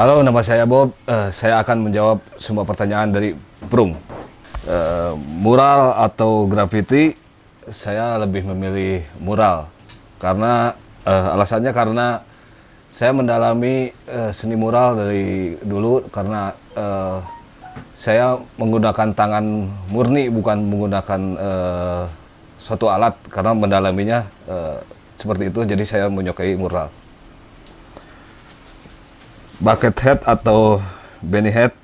Halo, nama saya Bob. Saya akan menjawab semua pertanyaan dari Prung. Mural atau graffiti, saya lebih memilih mural. Karena alasannya karena saya mendalami seni mural dari dulu karena saya menggunakan tangan murni, bukan menggunakan suatu alat. Karena mendalaminya seperti itu, jadi saya menyukai mural. Bucket hat atau Benny hat,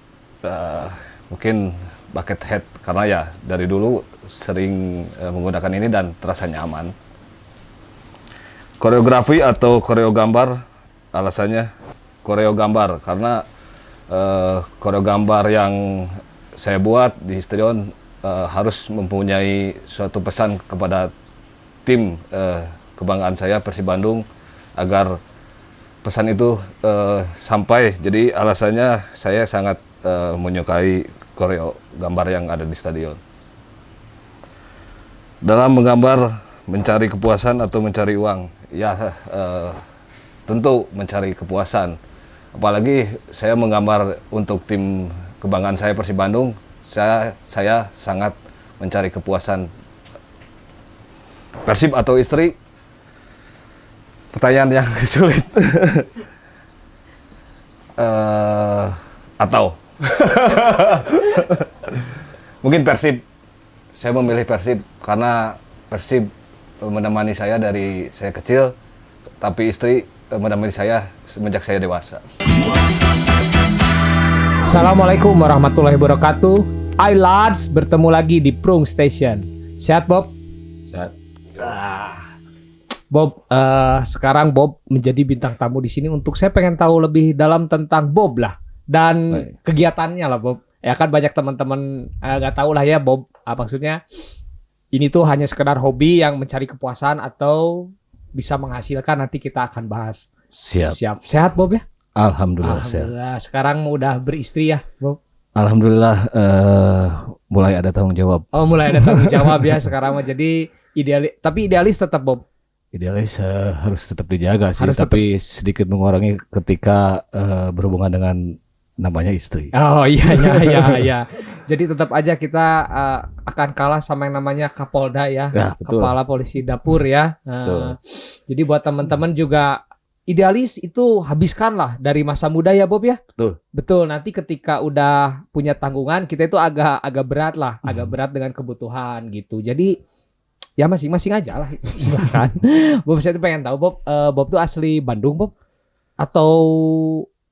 mungkin bucket hat karena ya dari dulu sering menggunakan ini dan terasa nyaman. Koreografi atau koreo gambar, alasannya koreo gambar karena koreo gambar yang saya buat di Histrion harus mempunyai suatu pesan kepada tim kebanggaan saya Persib Bandung agar pesan itu sampai. Jadi alasannya saya sangat menyukai koreo gambar yang ada di stadion. Dalam menggambar, mencari kepuasan atau mencari uang? Ya, tentu mencari kepuasan. Apalagi saya menggambar untuk tim kebanggaan saya Persib Bandung, saya sangat mencari kepuasan. Persib atau istri? Pertanyaan yang sulit. Atau mungkin Persib. Saya memilih Persib karena Persib menemani saya dari saya kecil, tapi istri menemani saya semenjak saya dewasa. Assalamualaikum warahmatullahi wabarakatuh. Hai lads, bertemu lagi di Prung Station. Sehat Bob? Sehat. Bob, sekarang Bob menjadi bintang tamu di sini untuk saya pengen tahu lebih dalam tentang Bob lah dan kegiatannya lah Bob. Ya kan banyak teman-teman nggak tahu lah ya Bob. Maksudnya ini tuh hanya sekedar hobi yang mencari kepuasan atau bisa menghasilkan, nanti kita akan bahas. Siap. Sehat Bob ya? Alhamdulillah sehat. Sekarang udah beristri ya Bob? Alhamdulillah mulai ada tanggung jawab. Oh, mulai ada tanggung jawab ya sekarang mah. Jadi idealis, tapi idealis tetap Bob. Idealis harus tetap dijaga sih, Harus tapi sedikit mengurangi ketika berhubungan dengan namanya istri. Oh iya. Jadi tetap aja kita akan kalah sama yang namanya Kapolda ya, betul. Kepala Polisi Dapur ya. Jadi buat teman-teman juga idealis itu habiskanlah dari masa muda ya Bob ya. Betul. Nanti ketika udah punya tanggungan kita itu agak berat lah, agak berat dengan kebutuhan gitu. Jadi ya masing-masing aja lah, silakan. Bob, saya tuh pengen tahu Bob, Bob tuh asli Bandung Bob atau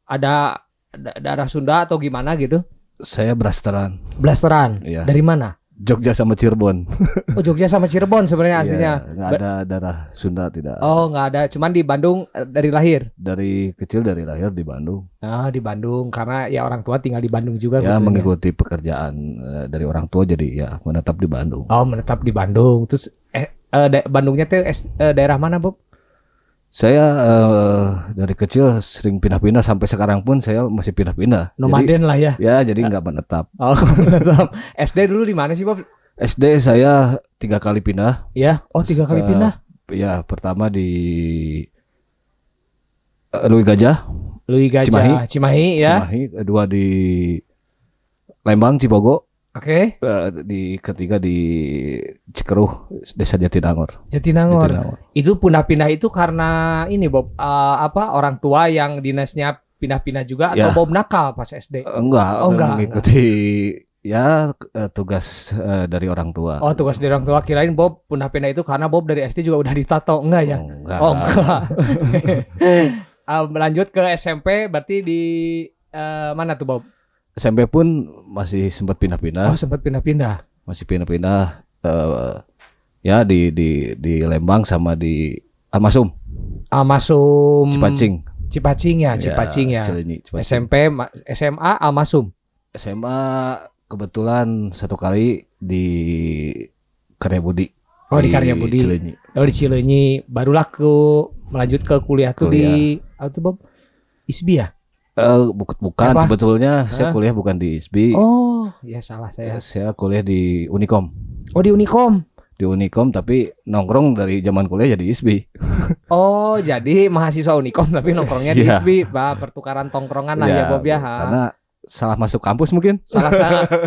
ada daerah Sunda atau gimana gitu? Saya blasteran. Blasteran. Iya. Dari mana? Jogja sama Cirebon. Oh, Jogja sama Cirebon sebenarnya aslinya. Nggak ada daerah Sunda, tidak. Oh, nggak ada. Cuman di Bandung dari lahir. Dari kecil dari lahir di Bandung. Ah, di Bandung karena ya orang tua tinggal di Bandung juga. Ya, gitu, mengikuti pekerjaan dari orang tua, jadi ya menetap di Bandung. Oh, menetap di Bandung. Terus Bandungnya tuh daerah mana Bob? Saya dari kecil sering pindah-pindah, sampai sekarang pun saya masih pindah-pindah. Nomaden lah ya. Ya, jadi nggak menetap. Oh, menetap. SD dulu di mana sih Bob? SD saya 3 kali pindah. Ya, oh 3 kali pindah. Ya, pertama di Lui Gajah, Cimahi ya. Cimahi, kedua di Lembang, Cibogo. Oke. Di ketiga di Cikeruh, Desa Jatinangor. Jatinangor. Itu pindah-pindah itu karena ini Bob, orang tua yang dinasnya pindah-pindah juga atau Bob nakal pas SD? Enggak, mengikuti ya tugas dari orang tua. Oh, tugas dari orang tua. Kirain Bob pindah-pindah itu karena Bob dari SD juga udah ditato. Enggak ya? Enggak. Lanjut ke SMP berarti di mana tuh Bob? SMP pun masih sempat pindah-pindah. Oh, sempat pindah-pindah. Masih pindah-pindah ya di Lembang sama di Almasum. Cipacing ya. Cilenyi, Cipacing. SMP, SMA Almasum. SMA kebetulan 1 kali di Karya Budi. Oh, di Karya Budi. Cilenyi. Oh, di Cilenyi. Barulah melanjut ke kuliah tuh di Bob ISBI ya? Bukan sebetulnya. Saya kuliah bukan di ISBI. Oh, ya salah saya. Saya kuliah di Unikom. Oh, di Unikom. di Unikom tapi nongkrong dari zaman kuliah jadi ISBI. Oh, jadi mahasiswa Unikom tapi nongkrongnya di Iya. ISBI, pertukaran tongkrongan lah ya Bob ya. Karena salah masuk kampus mungkin. Salah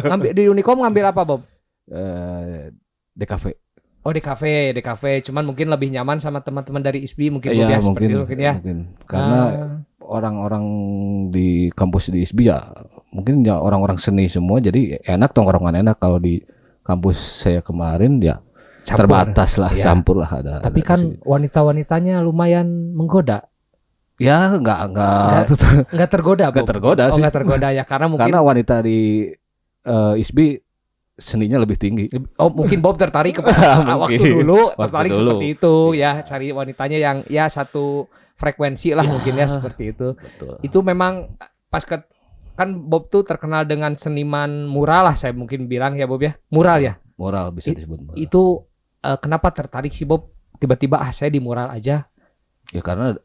ngambil di Unikom ngambil apa Bob? DKV. Oh di kafe, cuman mungkin lebih nyaman sama teman-teman dari ISBI mungkin Bob ya, seperti itu mungkin ya. Karena orang-orang di kampus di ISBI ya mungkin ya orang-orang seni semua, jadi enak tongkrongan enak. Kalau di kampus saya kemarin ya Campur. terbatas lah, Ya. campur lah ada. Tapi ada kan sini. wanita-wanitanya lumayan menggoda. Ya nggak Nggak tergoda, Bob. nggak tergoda Oh sih. nggak tergoda ya, karena mungkin Karena wanita di ISBI seninya lebih tinggi. mungkin Bob tertarik kepada waktu dulu tertarik dulu. seperti itu Iya. ya, cari wanitanya yang ya satu frekuensi lah mungkin ya seperti itu. Betul. Itu memang pas kan Bob tuh terkenal dengan seniman mural lah, saya mungkin bilang ya Bob ya, mural ya. Moral bisa disebut moral. Itu kenapa tertarik sih Bob? Tiba-tiba saya di mural aja. Ya karena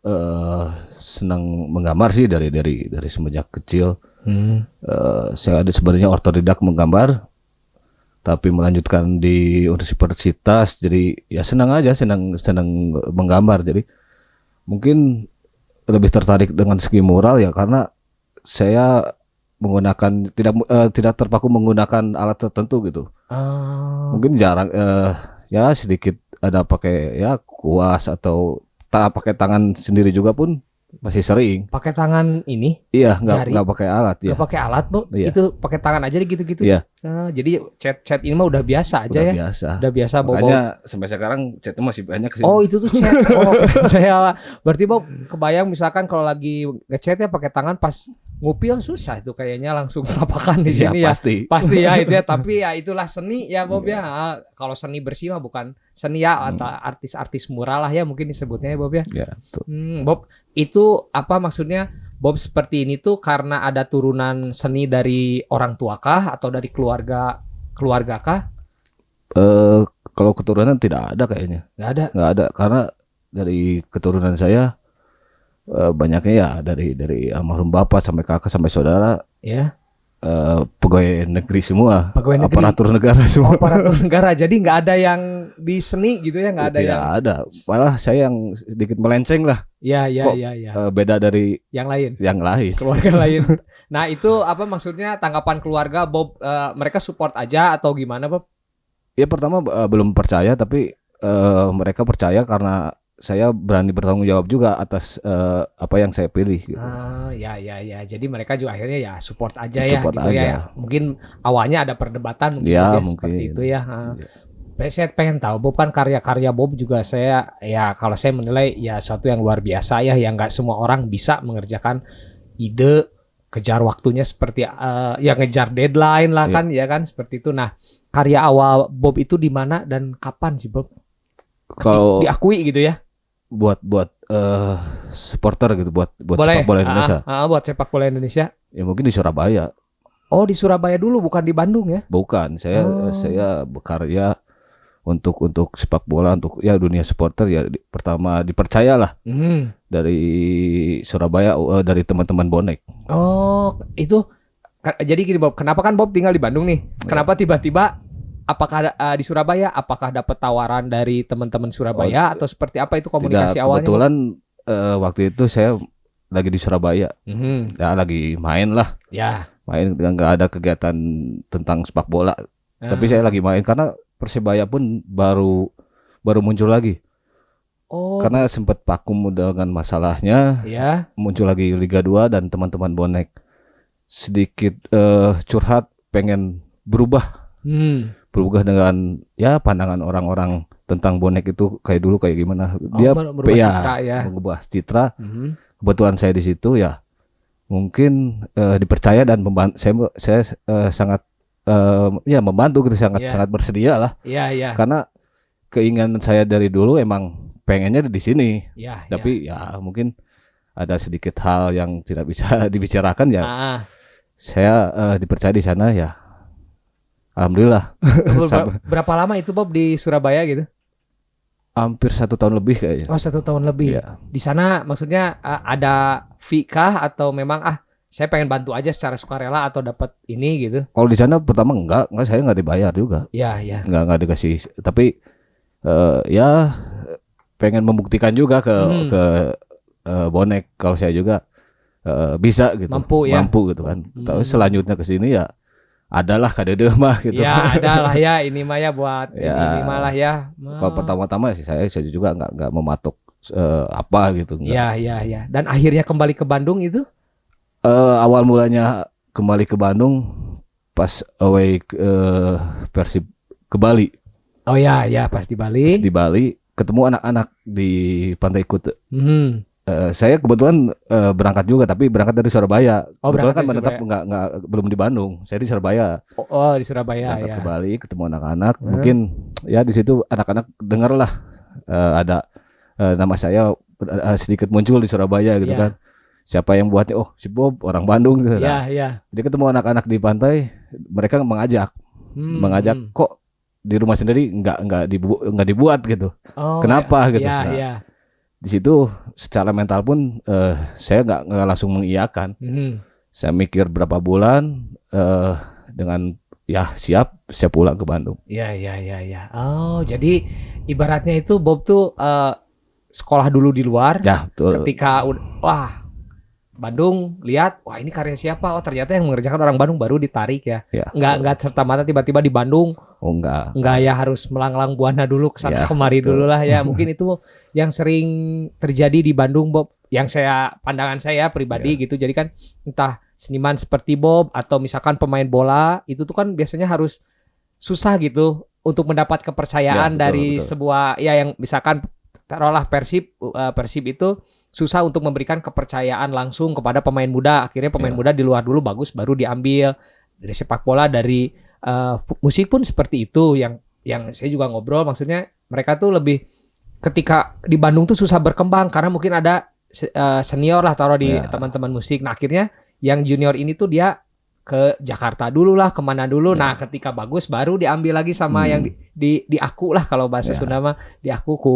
senang menggambar sih dari semenjak kecil. Saya ada sebenarnya otodidak menggambar, tapi melanjutkan di universitas. Jadi ya senang menggambar. Jadi mungkin lebih tertarik dengan segi mural ya karena saya menggunakan tidak terpaku menggunakan alat tertentu gitu. Mungkin jarang ya sedikit ada pakai ya kuas atau pakai tangan sendiri juga pun masih sering. Pakai tangan ini? Iya, Jari? nggak pakai alat ya. Nggak pakai alat, Bu? Iya. Itu pakai tangan aja gitu-gitu. Iya. Jadi cat ini mah udah biasa aja Udah ya. biasa. Udah biasa Bob. Makanya sampai sekarang chatnya masih banyak sih. Oh, itu tuh chat. Oh, keren saya. Berarti Bob kebayang misalkan kalau lagi ngechat ya pakai tangan, pas ngupil susah itu kayaknya langsung tapakan di Iya, sini ya. pasti. Pasti ya itu ya, tapi ya itulah seni ya Bob ya. Kalau seni bersih mah bukan seni ya, atau artis-artis mural lah ya mungkin disebutnya ya Bob ya. Ya, betul. Bob, itu apa maksudnya Bob seperti ini tuh karena ada turunan seni dari orang tua kah atau dari keluarga kah? Kalau keturunan tidak ada kayaknya. Nggak ada karena dari keturunan saya banyaknya ya dari almarhum bapak sampai kakak sampai saudara ya. Pegawai negeri semua, Pegawai negeri. aparatur negara semua. Aparatur negara, jadi nggak ada yang di seni gitu ya, nggak ada Tidak yang. ada, malah saya yang sedikit melenceng lah. Ya. Beda dari Yang lain. Keluarga lain. Nah itu apa maksudnya tanggapan keluarga Bob? Mereka support aja atau gimana Bob? Ya pertama belum percaya, tapi mereka percaya karena saya berani bertanggung jawab juga atas apa yang saya pilih. Gitu. Ya. Jadi mereka juga akhirnya ya support aja Support ya, gitu aja. ya. Mungkin awalnya ada perdebatan mungkin Ya, Bob ya, mungkin. seperti itu ya. Saya pengen tahu Bob, kan karya-karya Bob juga saya ya kalau saya menilai ya suatu yang luar biasa ya, yang nggak semua orang bisa mengerjakan ide, kejar waktunya seperti ya ngejar deadline lah kan ya kan seperti itu. Nah karya awal Bob itu di mana dan kapan sih Bob? Kalau Diakui gitu ya. buat supporter gitu, buat Boleh. sepak bola Indonesia, Buat sepak bola Indonesia. ya mungkin di Surabaya. Oh di Surabaya dulu, bukan di Bandung ya? Bukan, saya bekarya untuk sepak bola, untuk ya dunia supporter ya. Pertama dipercayalah dari Surabaya, dari teman-teman bonek. Oh itu jadi gini Bob, kenapa kan Bob tinggal di Bandung nih? Kenapa tiba-tiba apakah di Surabaya? Apakah dapat tawaran dari teman-teman Surabaya atau seperti apa itu komunikasi Tidak, awalnya? kebetulan waktu itu saya lagi di Surabaya, ya lagi main lah, Ya. main, nggak ada kegiatan tentang sepak bola, tapi saya lagi main karena Persebaya pun baru muncul lagi. Oh. Karena sempat vakum dengan masalahnya, Ya. muncul lagi Liga 2 dan teman-teman bonek sedikit curhat, pengen berubah dengan ya pandangan orang-orang tentang bonek itu kayak dulu kayak gimana. Dia merubah citra ya. mengubah citra. Kebetulan saya di situ ya, mungkin dipercaya dan saya sangat ya membantu gitu, sangat bersedia lah. Iya. Karena keinginan saya dari dulu emang pengennya di sini. Ya. Tapi ya mungkin ada sedikit hal yang tidak bisa dibicarakan ya. Saya dipercaya di sana ya. Alhamdulillah. Berapa lama itu Bob di Surabaya gitu? Hampir 1 tahun lebih kayaknya. Oh 1 tahun lebih. Iya. Di sana maksudnya ada fee kah atau memang saya pengen bantu aja secara sukarela atau dapat ini gitu? Kalau di sana pertama enggak saya nggak dibayar juga. Ya. Nggak dikasih. Tapi Ya pengen membuktikan juga Hmm. ke bonek kalau saya juga bisa gitu, Mampu ya. mampu gitu kan. Tapi Hmm. selanjutnya ke sini ya adalah kadede mah gitu. Ya ada lah ya ini mah ya buat Ya ini malah ya. kalau pertama-tama sih saya juga nggak mematok apa gitu, nggak. Ya ya ya. Dan akhirnya kembali ke Bandung itu? Awal mulanya kembali ke Bandung pas away Persib ke Bali. Oh ya ya pas di Bali. Pas di Bali ketemu anak-anak di Pantai Kute. Hmm. Saya kebetulan berangkat juga, tapi berangkat dari Surabaya. Oh, Kebetulan berangkat kan dari menetap Surabaya. nggak belum di Bandung. Saya di Surabaya. Oh, di Surabaya Berangkat ya. ke Bali, ketemu anak-anak. Hmm. Mungkin ya di situ anak-anak dengar lah ada nama saya sedikit muncul di Surabaya gitu Ya. kan. Siapa yang buatnya? Oh, si Bob orang Bandung gitu. Ya Nah, ya. jadi ketemu anak-anak di pantai, mereka mengajak Hmm. kok di rumah sendiri nggak dibuat gitu. Oh, Kenapa ya. gitu? Ya Nah, ya. di situ secara mental pun saya nggak langsung mengiyakan. Hmm. Saya mikir berapa bulan dengan ya siap pulang ke Bandung. Ya ya ya ya. Oh, jadi ibaratnya itu Bob tuh sekolah dulu di luar. Ya betul. Ketika wah Bandung lihat, wah ini karya siapa? Oh ternyata yang mengerjakan orang Bandung, baru ditarik ya. Ya, Nggak serta merta tiba-tiba di Bandung. oh enggak. Nggak ya harus melanglang buana dulu kesana Ya, kemari betul. dulu lah ya. Mungkin itu yang sering terjadi di Bandung Bob. Yang pandangan saya pribadi gitu. Jadi kan entah seniman seperti Bob atau misalkan pemain bola itu tuh kan biasanya harus susah gitu untuk mendapat kepercayaan Ya, betul, dari betul. sebuah ya yang misalkan taruhlah Persib itu susah untuk memberikan kepercayaan langsung kepada pemain muda. Akhirnya pemain Ya. muda di luar dulu bagus baru diambil. Dari sepak bola, dari musik pun seperti itu. Yang saya juga ngobrol, maksudnya mereka tuh lebih ketika di Bandung tuh susah berkembang karena mungkin ada senior lah taruh di Ya. teman-teman musik. Nah akhirnya yang junior ini tuh dia ke Jakarta dulu lah, kemana dulu. Nah ketika bagus baru diambil lagi sama yang di aku lah kalau bahasa Sunda mah, di aku ku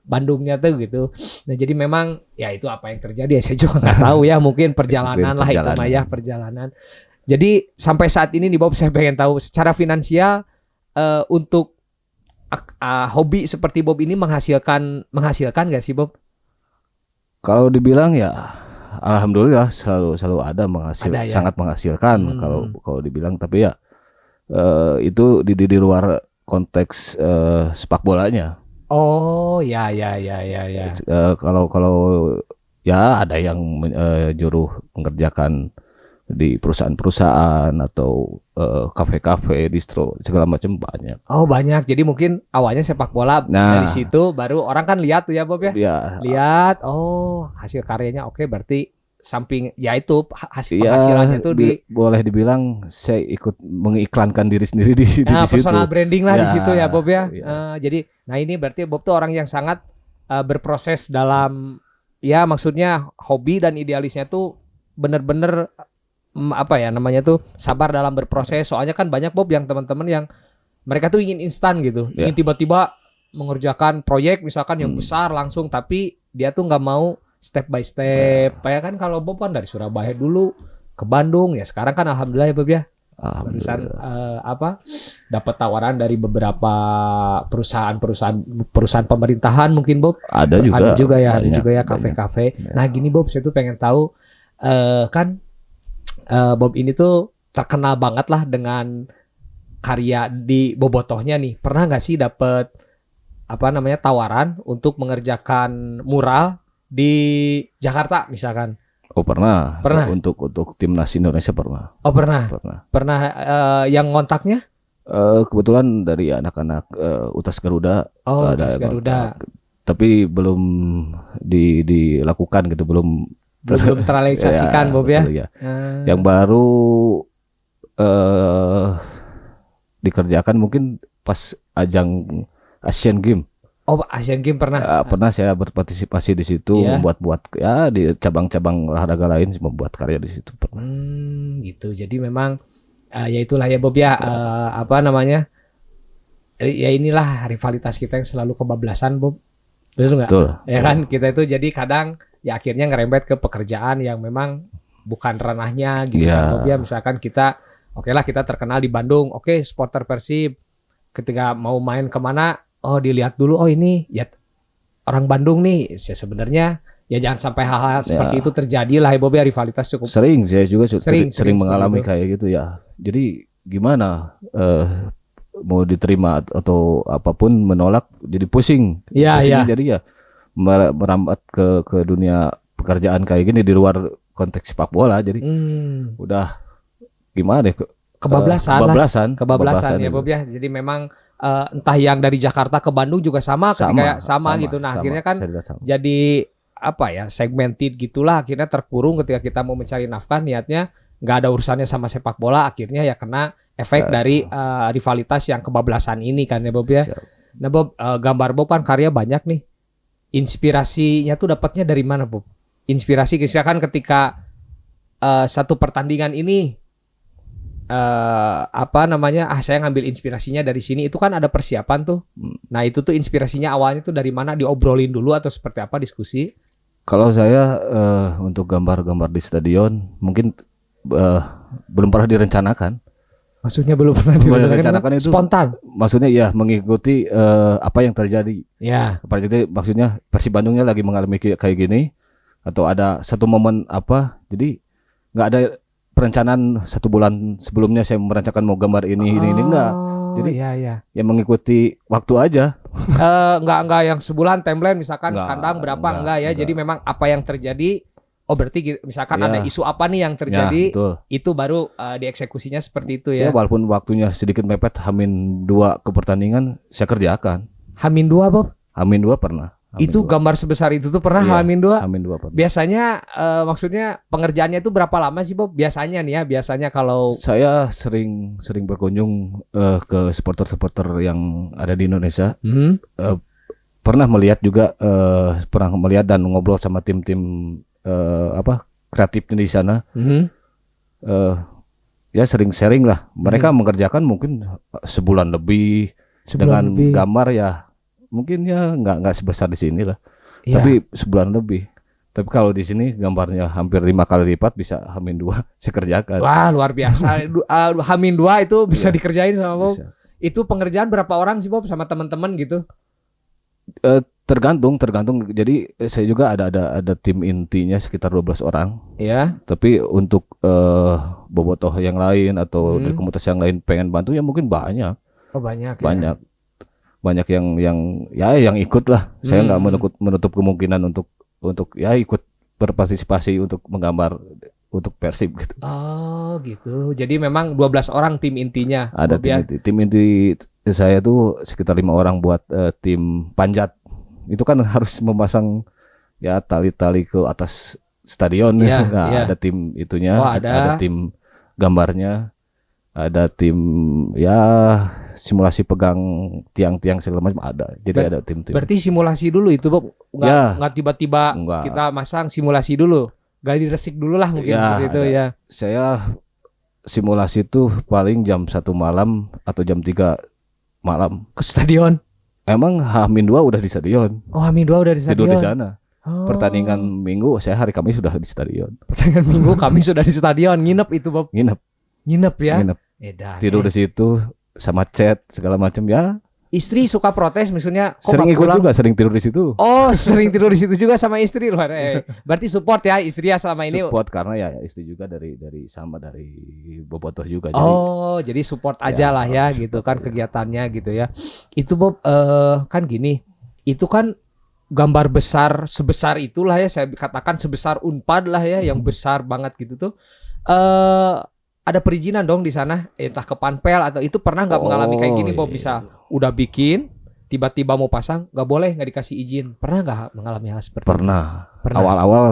Bandungnya tuh gitu. Nah jadi memang ya itu apa yang terjadi ya saya juga nggak tahu ya, mungkin perjalanan lah itu mah ya, perjalanan. Jadi sampai saat ini nih Bob, saya pengen tahu secara finansial untuk hobi seperti Bob ini menghasilkan nggak sih Bob? Kalau dibilang ya alhamdulillah selalu ada Ada ya? sangat menghasilkan kalau dibilang, tapi ya itu di luar konteks sepak bolanya. Oh ya. Kalau ya ada yang nyuruh mengerjakan di perusahaan-perusahaan atau kafe-kafe, distro, segala macam banyak. Oh banyak. Jadi mungkin awalnya sepak bola, Nah, dari situ baru orang kan lihat tuh ya Bob ya. Ya, Lihat, oh hasil karyanya oke, berarti samping ya itu hasil ya, penghasilannya tuh boleh dibilang saya ikut mengiklankan diri sendiri di situ. personal branding lah di Ya, situ ya Bob ya. ya. Jadi nah ini berarti Bob tuh orang yang sangat berproses dalam, ya maksudnya hobi dan idealisnya tuh bener-bener apa ya namanya tuh sabar dalam berproses. Soalnya kan banyak Bob yang teman-teman yang mereka tuh ingin instan gitu, Ya. ingin tiba-tiba mengerjakan proyek misalkan yang besar langsung, tapi dia tuh nggak mau step by step. Kayak kan kalau Bob kan dari Surabaya dulu ke Bandung, ya sekarang kan alhamdulillah ya Bob ya. Barusan dapat tawaran dari beberapa perusahaan pemerintahan mungkin Bob. Ada juga ya, ada banyak, juga ya banyak. kafe-kafe. Ya. Nah gini Bob, saya tuh pengen tahu kan Bob ini tuh terkenal banget lah dengan karya di Bobotohnya nih. Pernah nggak sih dapet tawaran untuk mengerjakan mural di Jakarta misalkan? Oh pernah. Pernah. Untuk timnas Indonesia pernah. Oh pernah. Pernah yang ngontaknya? Kebetulan dari anak-anak Utas Garuda. Oh, ada Utas Garuda. kontak. Tapi belum dilakukan gitu, belum terrealisasikan Bob ya. betul, ya. Yang baru dikerjakan mungkin pas ajang Asian Games. Oh, Asian Games pernah. Pernah saya berpartisipasi di situ, membuat ya di cabang-cabang olahraga lain, membuat karya di situ pernah. Gitu. Jadi memang ya itulah ya Bob ya, ya inilah rivalitas kita yang selalu kebablasan Bob. Betul nggak? Ya kan kita itu jadi kadang ya akhirnya ngerembet ke pekerjaan yang memang bukan ranahnya gitu kan Bob ya. Misalkan kita oke lah kita terkenal di Bandung, oke supporter Persib, ketika mau main kemana, Oh, dilihat dulu. Oh, ini ya orang Bandung nih. Ya, sebenarnya ya jangan sampai hal-hal seperti itu terjadi lah ya Bob ya, rivalitas cukup. Sering saya juga sering Sering mengalami seperti kayak gitu ya. Jadi gimana mau diterima atau apapun menolak jadi pusing. Iya, Pusingnya iya. jadi ya merambat ke dunia pekerjaan kayak gini di luar konteks sepak bola. Jadi udah gimana ya, Kebablasan ya gitu. Bob ya. Jadi memang entah yang dari Jakarta ke Bandung juga sama ketika sama gitu. Nah, akhirnya kan jadi apa ya, segmented gitulah, akhirnya terkurung ketika kita mau mencari nafkah niatnya nggak ada urusannya sama sepak bola, akhirnya ya kena efek dari rivalitas yang kebablasan ini kan ya Bob ya. Nah Bob, gambar Bob kan karya banyak nih. Inspirasinya tuh dapatnya dari mana Bob? Inspirasi misalkan ketika satu pertandingan ini apa namanya, saya ngambil inspirasinya dari sini, itu kan ada persiapan tuh. Nah itu tuh inspirasinya awalnya tuh dari mana, diobrolin dulu atau seperti apa diskusi? Kalau saya untuk gambar-gambar di stadion mungkin belum pernah direncanakan. Maksudnya belum pernah direncanakan itu spontan. Maksudnya ya mengikuti apa yang terjadi. Ya. Itu maksudnya Persib Bandungnya lagi mengalami kayak gini atau ada satu momen apa, jadi nggak ada perencanaan 1 bulan sebelumnya saya merancangkan mau gambar ini enggak. Jadi ya mengikuti waktu aja. Enggak yang sebulan timeline misalkan kandang berapa enggak ya. Jadi memang apa yang terjadi, berarti misalkan ada isu apa nih yang terjadi, itu baru dieksekusinya seperti itu ya. Ya walaupun waktunya sedikit mepet, H-2 ke pertandingan saya kerjakan. H-2 Bob? H-2 pernah. Itu gambar sebesar itu tuh pernah H-2? H-2 pernah. Biasanya maksudnya pengerjaannya itu berapa lama sih Bob? Biasanya nih ya, biasanya kalau saya sering berkunjung ke supporter yang ada di Indonesia. Pernah melihat juga pernah melihat dan ngobrol sama tim-tim kreatifnya di sana. Ya sering sharing lah. Mereka mengerjakan mungkin sebulan lebih dengan gambar ya. Mungkin ya nggak sebesar di sini lah, tapi sebulan lebih. Tapi kalau di sini gambarnya hampir 5 kali lipat, bisa H-2 saya kerjakan. Wah luar biasa. H-2 itu bisa dikerjain sama Bob. Bisa. Itu pengerjaan berapa orang sih Bob sama teman-teman gitu? Tergantung. Jadi saya juga ada tim intinya sekitar 12 orang. Iya. Tapi untuk bobotoh yang lain atau dari komunitas yang lain pengen bantu ya mungkin banyak. Oh banyak. Banyak yang ikut lah. Saya nggak menutup kemungkinan untuk ya ikut berpartisipasi untuk menggambar untuk Persib gitu. Oh gitu. Jadi memang 12 orang tim intinya. Ada tim inti saya tuh sekitar 5 orang buat tim panjat. Itu kan harus memasang ya tali-tali ke atas stadion. Ada tim itunya, ada tim gambarnya, ada tim ya simulasi pegang tiang-tiang segala macam ada. Jadi ada tim-tim. Berarti simulasi dulu itu Bob? Nggak tiba-tiba kita masang, simulasi dulu. Gali resik dulu lah mungkin seperti itu ya. Saya simulasi itu paling jam 1 malam atau jam 3 malam. Ke stadion? Emang H-2 udah di stadion. Oh H-2 udah di stadion? Tidur di sana. Pertandingan Minggu, saya hari Kamis sudah di stadion. Pertandingan Minggu, Kamis sudah di stadion. Nginep itu Bob? Nginep ya? Tidur di situ. Sama chat segala macam ya. Istri suka protes misalnya kok sering ikut pulang? juga, sering tidur di situ. Oh, sering tidur di situ juga sama istri luar. Berarti support ya istri ya selama ini. Support karena ya istri juga dari bobotoh juga. Jadi support aja lah ya gitu kan kegiatannya gitu ya. Itu Bob kan gini. Itu kan gambar besar sebesar itulah ya, saya katakan sebesar Unpad lah ya, yang besar banget gitu tuh. Ada perizinan dong di sana, entah ke Panpel atau itu pernah nggak mengalami kayak gini Bob? Bisa udah bikin tiba-tiba mau pasang nggak boleh, nggak dikasih izin, pernah nggak mengalami hal seperti itu? Pernah. Awal-awal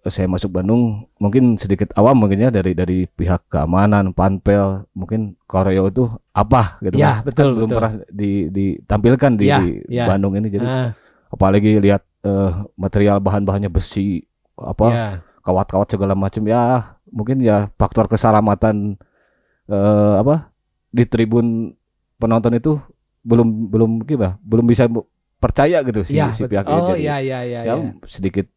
saya masuk Bandung mungkin sedikit awam mungkinnya dari pihak keamanan Panpel, mungkin koreo itu apa gitu ya, betul, belum pernah ditampilkan di Bandung ini, jadi apalagi lihat material bahan-bahannya besi kawat-kawat segala macam ya. Mungkin ya faktor keselamatan di tribun penonton itu belum bisa percaya gitu si pihak ini. Sedikit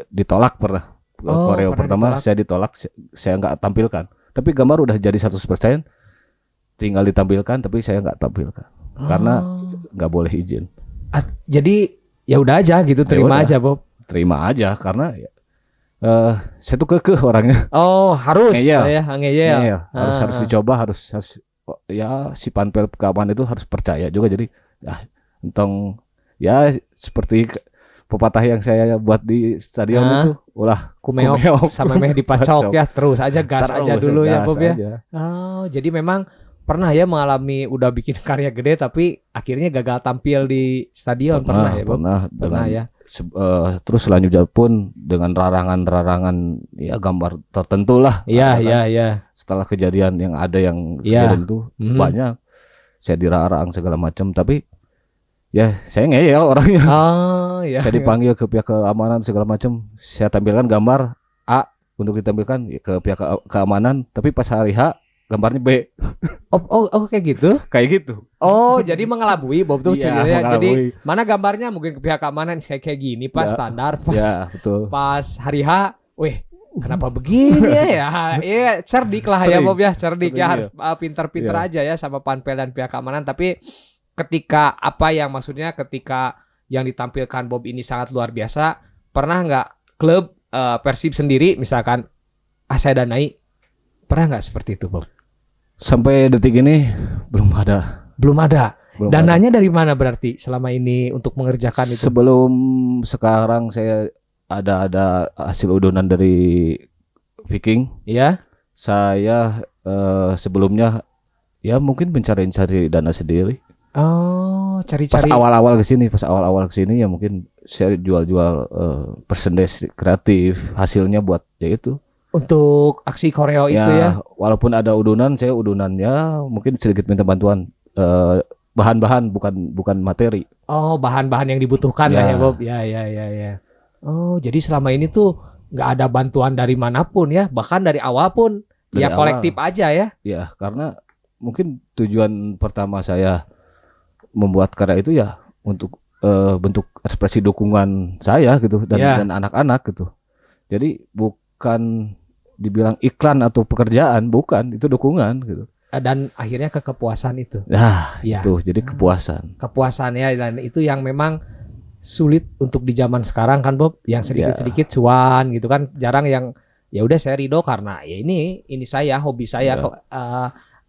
ditolak pernah. Koreo pertama ditolak. Saya ditolak, saya nggak tampilkan. Tapi gambar udah jadi 100%, tinggal ditampilkan tapi saya nggak tampilkan. Karena nggak boleh izin. Jadi ya udah aja gitu, terima aja Bob. Terima aja karena saya tuh kekeh orangnya. Oh harus ngeyel. ya ngeyel. Harus dicoba, harus ya si panpel keamanan itu harus percaya juga. Jadi entong ya seperti pepatah yang saya buat di stadion itu, ulah kumeok sama meh dipacok ya, terus aja gas aja dulu ya Bob ya. Oh jadi memang pernah ya mengalami udah bikin karya gede tapi akhirnya gagal tampil di stadion, pernah ya Bob? Pernah ya. Terus selanjutnya pun dengan rarangan ya gambar tertentu lah. Iya. Setelah kejadian yang ada yang kejadian itu banyak saya dirarang segala macam, tapi ya saya ngeyel orangnya. Iya. Saya dipanggil ke pihak keamanan segala macam, saya tampilkan gambar A untuk ditampilkan ke pihak keamanan, tapi pas hari H gambarnya B. Oh kayak gitu? Kayak gitu. Oh, jadi mengelabui Bob tuh ceritanya. Jadi mengelabui. mana gambarnya mungkin ke pihak keamanan kayak gini pas standar, pas betul. Pas hari H, kenapa begini ya? Iya, cerdik lah ya Bob ya, cerdik ya, harus pinter-pinter aja ya sama panpel dan pihak keamanan. Tapi ketika ketika yang ditampilkan Bob ini sangat luar biasa, pernah nggak klub Persib sendiri misalkan saya danai, pernah nggak seperti itu Bob? Sampai detik ini belum ada. Dananya dari mana berarti selama ini untuk mengerjakan itu? Sebelum sekarang saya ada hasil udunan dari Viking. Iya. Saya sebelumnya ya mungkin mencari dana sendiri. Oh, cari-cari. Pas awal-awal kesini ya mungkin saya jual-jual merchandise kreatif, hasilnya buat ya itu. Untuk aksi koreo itu ya. Walaupun ada udunan, saya udunannya mungkin sedikit minta bantuan bahan-bahan bukan materi. Oh, bahan-bahan yang dibutuhkan lah ya Bob. Ya. Oh, jadi selama ini tuh nggak ada bantuan dari manapun ya, bahkan dari awal pun dari kolektif aja ya. Ya, karena mungkin tujuan pertama saya membuat karya itu ya untuk bentuk ekspresi dukungan saya gitu dan anak-anak gitu. Jadi bukan dibilang iklan atau pekerjaan, bukan, itu dukungan gitu. Dan akhirnya ke kepuasan itu. Itu jadi kepuasan. Kepuasan ya, dan itu yang memang sulit untuk di zaman sekarang kan Bob, yang sedikit-sedikit cuan gitu kan, jarang yang ya udah saya ridho karena ya ini saya, hobi saya.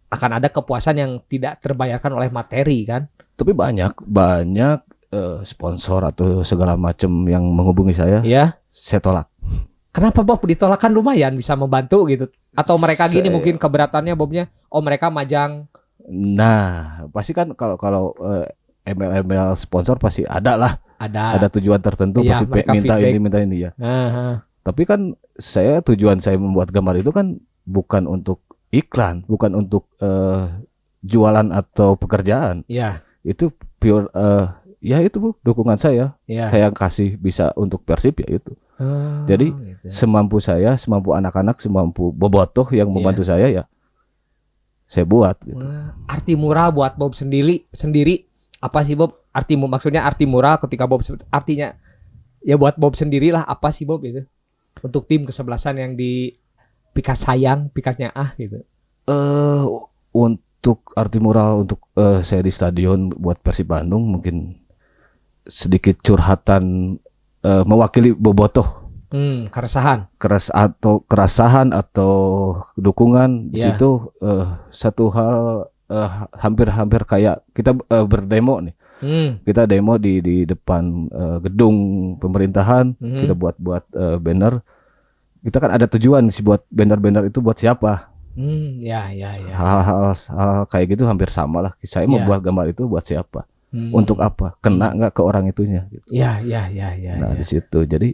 Akan ada kepuasan yang tidak terbayarkan oleh materi kan. Tapi banyak sponsor atau segala macam yang menghubungi saya. Iya. Saya tolak. Kenapa Bob ditolak? Kan lumayan bisa membantu gitu. Atau mereka gini mungkin keberatannya Bobnya, mereka majang. Nah, pasti kan kalau email sponsor pasti ada lah. Ada tujuan tertentu, pasti minta ini ya. Tapi kan tujuan saya membuat gambar itu kan bukan untuk iklan, bukan untuk jualan atau pekerjaan. Iya. Itu pure ya itu Bu, dukungan saya. Saya kasih bisa untuk Persib ya itu. Jadi gitu. Semampu saya, semampu anak-anak, semampu bobotoh yang membantu saya ya saya buat gitu. Arti mural buat Bob sendiri apa sih Bob? Maksudnya arti mural ketika Bob artinya ya buat Bob sendirilah, apa sih Bob itu? Untuk tim kesebelasan yang di pikat sayang, pikatnya gitu. Untuk arti mural untuk saya di stadion buat Persib Bandung mungkin sedikit curhatan mewakili bobotoh. Kerasahan atau dukungan di situ satu hal hampir kayak kita berdemo nih. Kita demo di depan gedung pemerintahan, kita buat banner. Kita kan ada tujuan sih buat banner-banner itu buat siapa? Hal-hal kayak gitu hampir sama lah. Saya membuat gambar itu buat siapa? Untuk apa? Kena nggak ke orang itunya? Gitu. Nah di situ jadi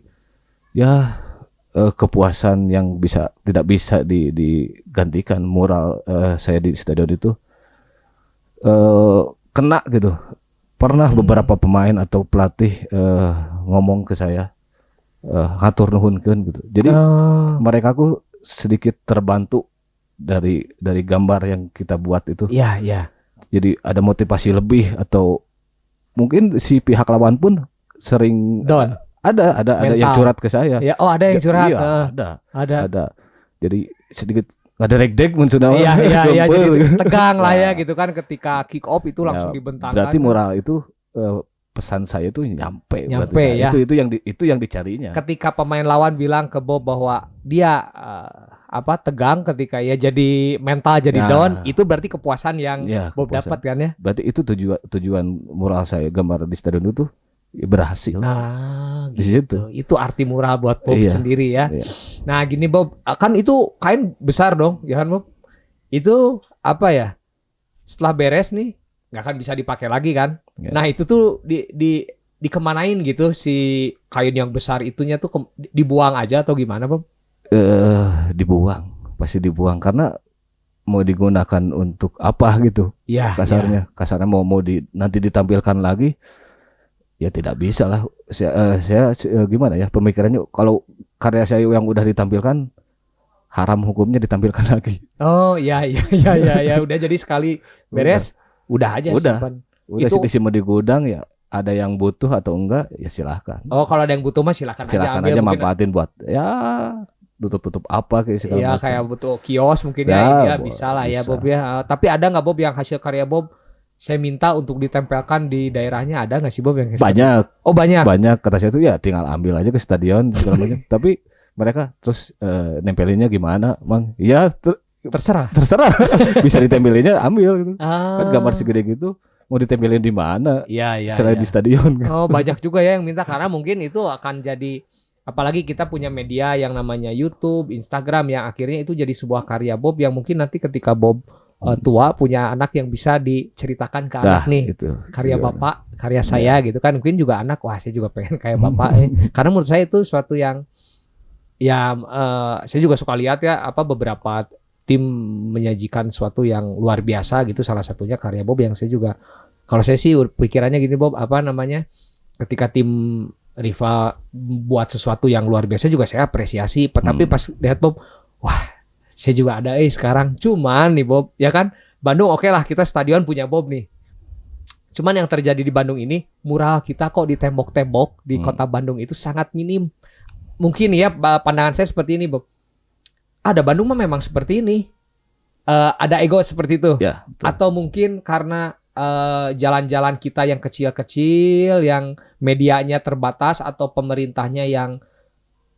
ya kepuasan yang tidak bisa digantikan mural saya di stadion itu kena gitu. Pernah beberapa pemain atau pelatih ngomong ke saya ngatur nuhunkeun gitu. Jadi mereka sedikit terbantu dari gambar yang kita buat itu. Iya. Jadi ada motivasi lebih atau mungkin si pihak lawan pun sering down. Ada yang curhat ke saya. Ya, ada yang curhat. Iya, ada. Jadi sedikit nggak ada rek muncul Iya jadi tegang lah ya gitu kan ketika kick off itu langsung dibentangkan. Berarti moral itu pesan saya itu nyampe berarti, ya. Itu yang dicarinya. Ketika pemain lawan bilang ke Bob bahwa dia tegang ketika ya jadi mental jadi down, itu berarti kepuasan yang Bob dapat kan ya. Berarti itu tujuan moral saya gambar di stadion itu berhasil. Nah, di situ. Itu arti moral buat Bob sendiri ya. Nah, gini Bob, kan itu kain besar dong, ya kan Bob? Itu apa ya? Setelah beres nih, nggak akan bisa dipakai lagi kan? Nah, itu tuh dikemanain gitu si kain yang besar itunya tuh dibuang aja atau gimana Bob? Dibuang, pasti dibuang karena mau digunakan untuk apa gitu? Ya. Kasarnya mau nanti ditampilkan lagi. Ya tidak bisa lah. Saya gimana ya pemikirannya, kalau karya saya yang udah ditampilkan haram hukumnya ditampilkan lagi. Oh ya udah jadi sekali beres udah aja simpan. Udah itu disimpan di gudang ya, ada yang butuh atau enggak ya silahkan. Oh kalau ada yang butuh mah silahkan aja manfaatin buat ya tutup apa kayak segala macam. Kayak butuh kios mungkin ya bisa lah ya Bob ya. Tapi ada nggak Bob yang hasil karya Bob saya minta untuk ditempelkan di daerahnya, ada nggak sih Bob yang banyak? Oh banyak kata saya tuh ya tinggal ambil aja ke stadion segala macam. Tapi mereka terus nempelinnya gimana, Mang? Ya terserah. Bisa ditempelinnya ambil gitu. Kan gambar segede gitu mau ditempelin di mana? Iya. Selain di stadion. Oh banyak juga ya yang minta karena mungkin itu akan jadi, apalagi kita punya media yang namanya YouTube, Instagram yang akhirnya itu jadi sebuah karya Bob yang mungkin nanti ketika Bob tua punya anak yang bisa diceritakan ke anak nih itu, karya bapak, karya saya gitu kan, mungkin juga anak wah saya juga pengen kayak bapak karena menurut saya itu suatu yang saya juga suka lihat ya beberapa tim menyajikan suatu yang luar biasa gitu, salah satunya karya Bob yang saya juga, kalau saya sih pikirannya gini Bob, ketika tim rival buat sesuatu yang luar biasa juga saya apresiasi, tapi pas lihat Bob wah saya juga ada sekarang. Cuman nih Bob, ya kan Bandung oke lah kita stadion punya Bob nih. Cuman yang terjadi di Bandung ini, mural kita kok di tembok-tembok di kota Bandung itu sangat minim. Mungkin ya pandangan saya seperti ini Bob. Ada Bandung mah memang seperti ini. Ada ego seperti itu. Ya, atau mungkin karena jalan-jalan kita yang kecil-kecil, yang medianya terbatas atau pemerintahnya yang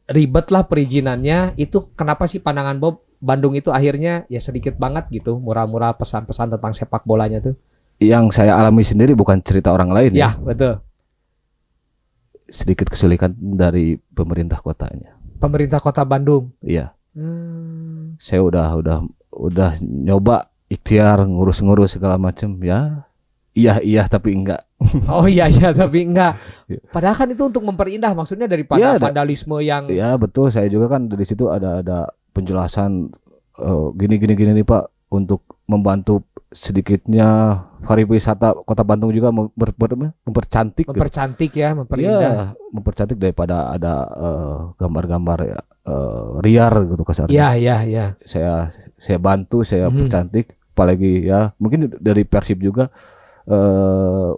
ribet lah perizinannya, itu kenapa sih pandangan Bob Bandung itu akhirnya ya sedikit banget gitu mural-mural pesan-pesan tentang sepak bolanya tuh? Yang saya alami sendiri, bukan cerita orang lain ya. Betul. Sedikit kesulitan dari pemerintah kotanya. Pemerintah kota Bandung. Iya. Saya udah nyoba ikhtiar ngurus segala macam ya. Iya tapi enggak. Oh iya tapi enggak. Padahal kan itu untuk memperindah, maksudnya daripada vandalisme yang. Ya betul, saya juga kan dari situ ada penjelasan gini nih Pak, untuk membantu sedikitnya pariwisata Kota Bandung juga mempercantik ya, memperindah. Ya, mempercantik daripada ada gambar-gambar liar gitu kasarnya. Iya. Saya bantu, saya percantik, apalagi ya mungkin dari Persib juga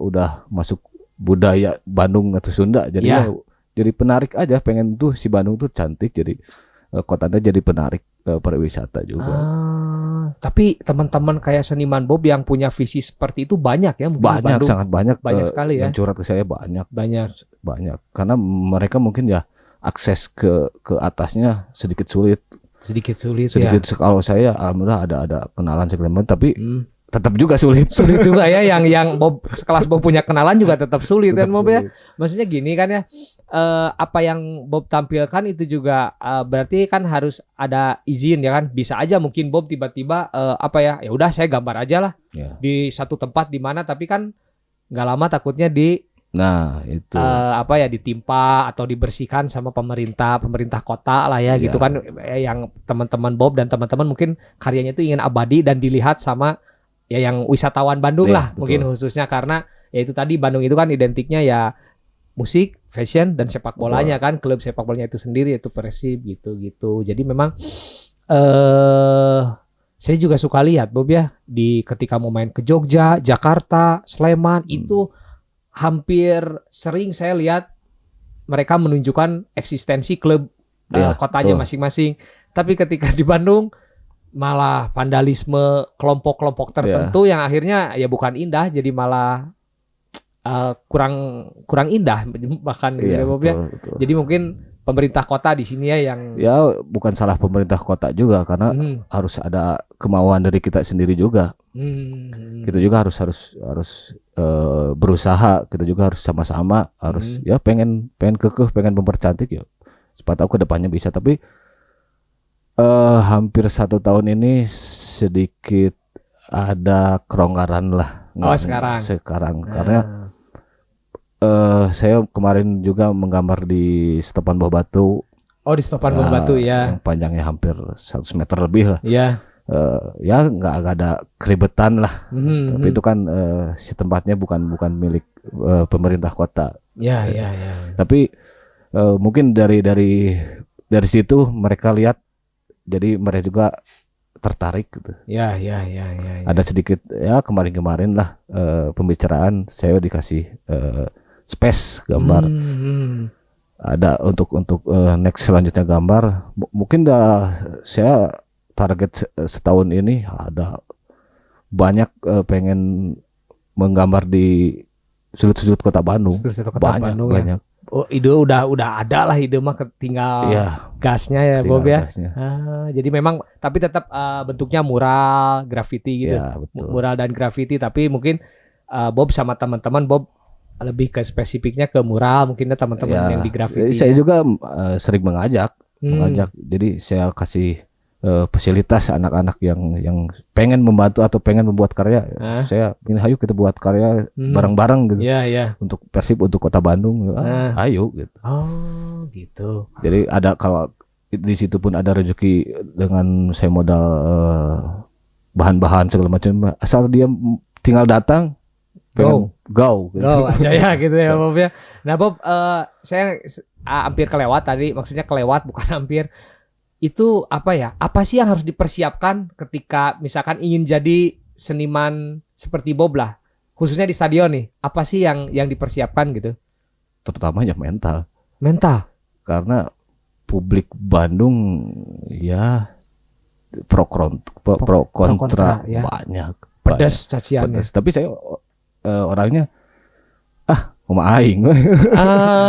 udah masuk budaya Bandung atau Sunda, jadi jadi penarik aja, pengen tuh si Bandung tuh cantik, jadi kotanya jadi penarik pariwisata juga. Tapi teman-teman kayak seniman Bob yang punya visi seperti itu banyak ya, mungkin banyak, Bandung, sangat banyak sekali ya. Yang curhat ke saya banyak karena mereka mungkin ya akses ke atasnya sedikit sulit ya. Kalau saya alhamdulillah ada kenalan segala macam, tapi tetap juga sulit juga ya, yang Bob sekelas Bob punya kenalan juga tetap sulit kan Bob ya. Maksudnya gini kan ya, apa yang Bob tampilkan itu juga berarti kan harus ada izin ya kan. Bisa aja mungkin Bob tiba-tiba ya udah saya gambar aja lah di satu tempat di mana, tapi kan nggak lama takutnya itu ditimpa atau dibersihkan sama pemerintah kota lah ya gitu kan, yang teman-teman Bob dan teman-teman mungkin karyanya itu ingin abadi dan dilihat sama ya yang wisatawan Bandung lah, betul. Mungkin khususnya karena ya itu tadi Bandung itu kan identiknya ya musik, fashion dan sepak bolanya kan, klub sepak bolanya itu sendiri yaitu Persib gitu. Jadi memang saya juga suka lihat Bob ya, ketika mau main ke Jogja, Jakarta, Sleman itu hampir sering saya lihat mereka menunjukkan eksistensi klub kotanya masing-masing. Tapi ketika di Bandung malah vandalisme kelompok-kelompok tertentu yang akhirnya ya bukan indah, jadi malah kurang indah bahkan gitu ya Bob ya. Jadi mungkin pemerintah kota di sini ya yang bukan salah pemerintah kota juga karena harus ada kemauan dari kita sendiri juga. Kita juga harus berusaha, kita juga harus sama-sama harus ya pengen kekeh, pengen mempercantik ya. Siapa tahu ke depannya bisa, tapi hampir 1 tahun ini sedikit ada keronggaran lah. Sekarang karena saya kemarin juga menggambar di Stopan Bawah Batu. Oh, di Stopan Bawah Batu ya. Yang panjangnya hampir 100 meter lebih lah. Iya. Ya nggak ada keribetan lah. Tapi itu kan si tempatnya bukan milik pemerintah kota. Ya. Tapi mungkin dari situ mereka lihat, jadi mereka juga tertarik gitu. Ya. Ada sedikit ya kemarin lah pembicaraan, saya dikasih space gambar. Ada untuk next selanjutnya gambar. Mungkin saya target setahun ini ada banyak pengen menggambar di sudut-sudut kota Bandung. Banyak. Ya. Oh, ide udah ada lah, ide mah tinggal gasnya ya Bob ya. Jadi memang tapi tetap bentuknya mural, graffiti gitu. Ya, betul. Mural dan graffiti, tapi mungkin Bob sama teman-teman Bob lebih ke spesifiknya ke mural, mungkin teman-teman yang di graffiti. Saya juga sering mengajak. Jadi saya kasih fasilitas anak-anak yang pengen membantu atau pengen membuat karya. Saya ingin ayo kita buat karya bareng-bareng gitu. Untuk Persib, untuk Kota Bandung. Ayo gitu. Oh, gitu. Jadi ada, kalau di situ pun ada rezeki dengan saya modal bahan-bahan segala macam, asal dia tinggal datang, go gitu. Go aja ya gitu ya Bob ya. Nah Bob, saya hampir kelewat tadi, maksudnya kelewat bukan hampir. Itu apa ya? Apa sih yang harus dipersiapkan ketika misalkan ingin jadi seniman seperti Bob lah, khususnya di stadion nih? Apa sih yang dipersiapkan gitu? Terutamanya mental. Karena publik Bandung ya pro kontra ya. Banyak. Pedas caciannya. Tapi saya orangnya mau aing.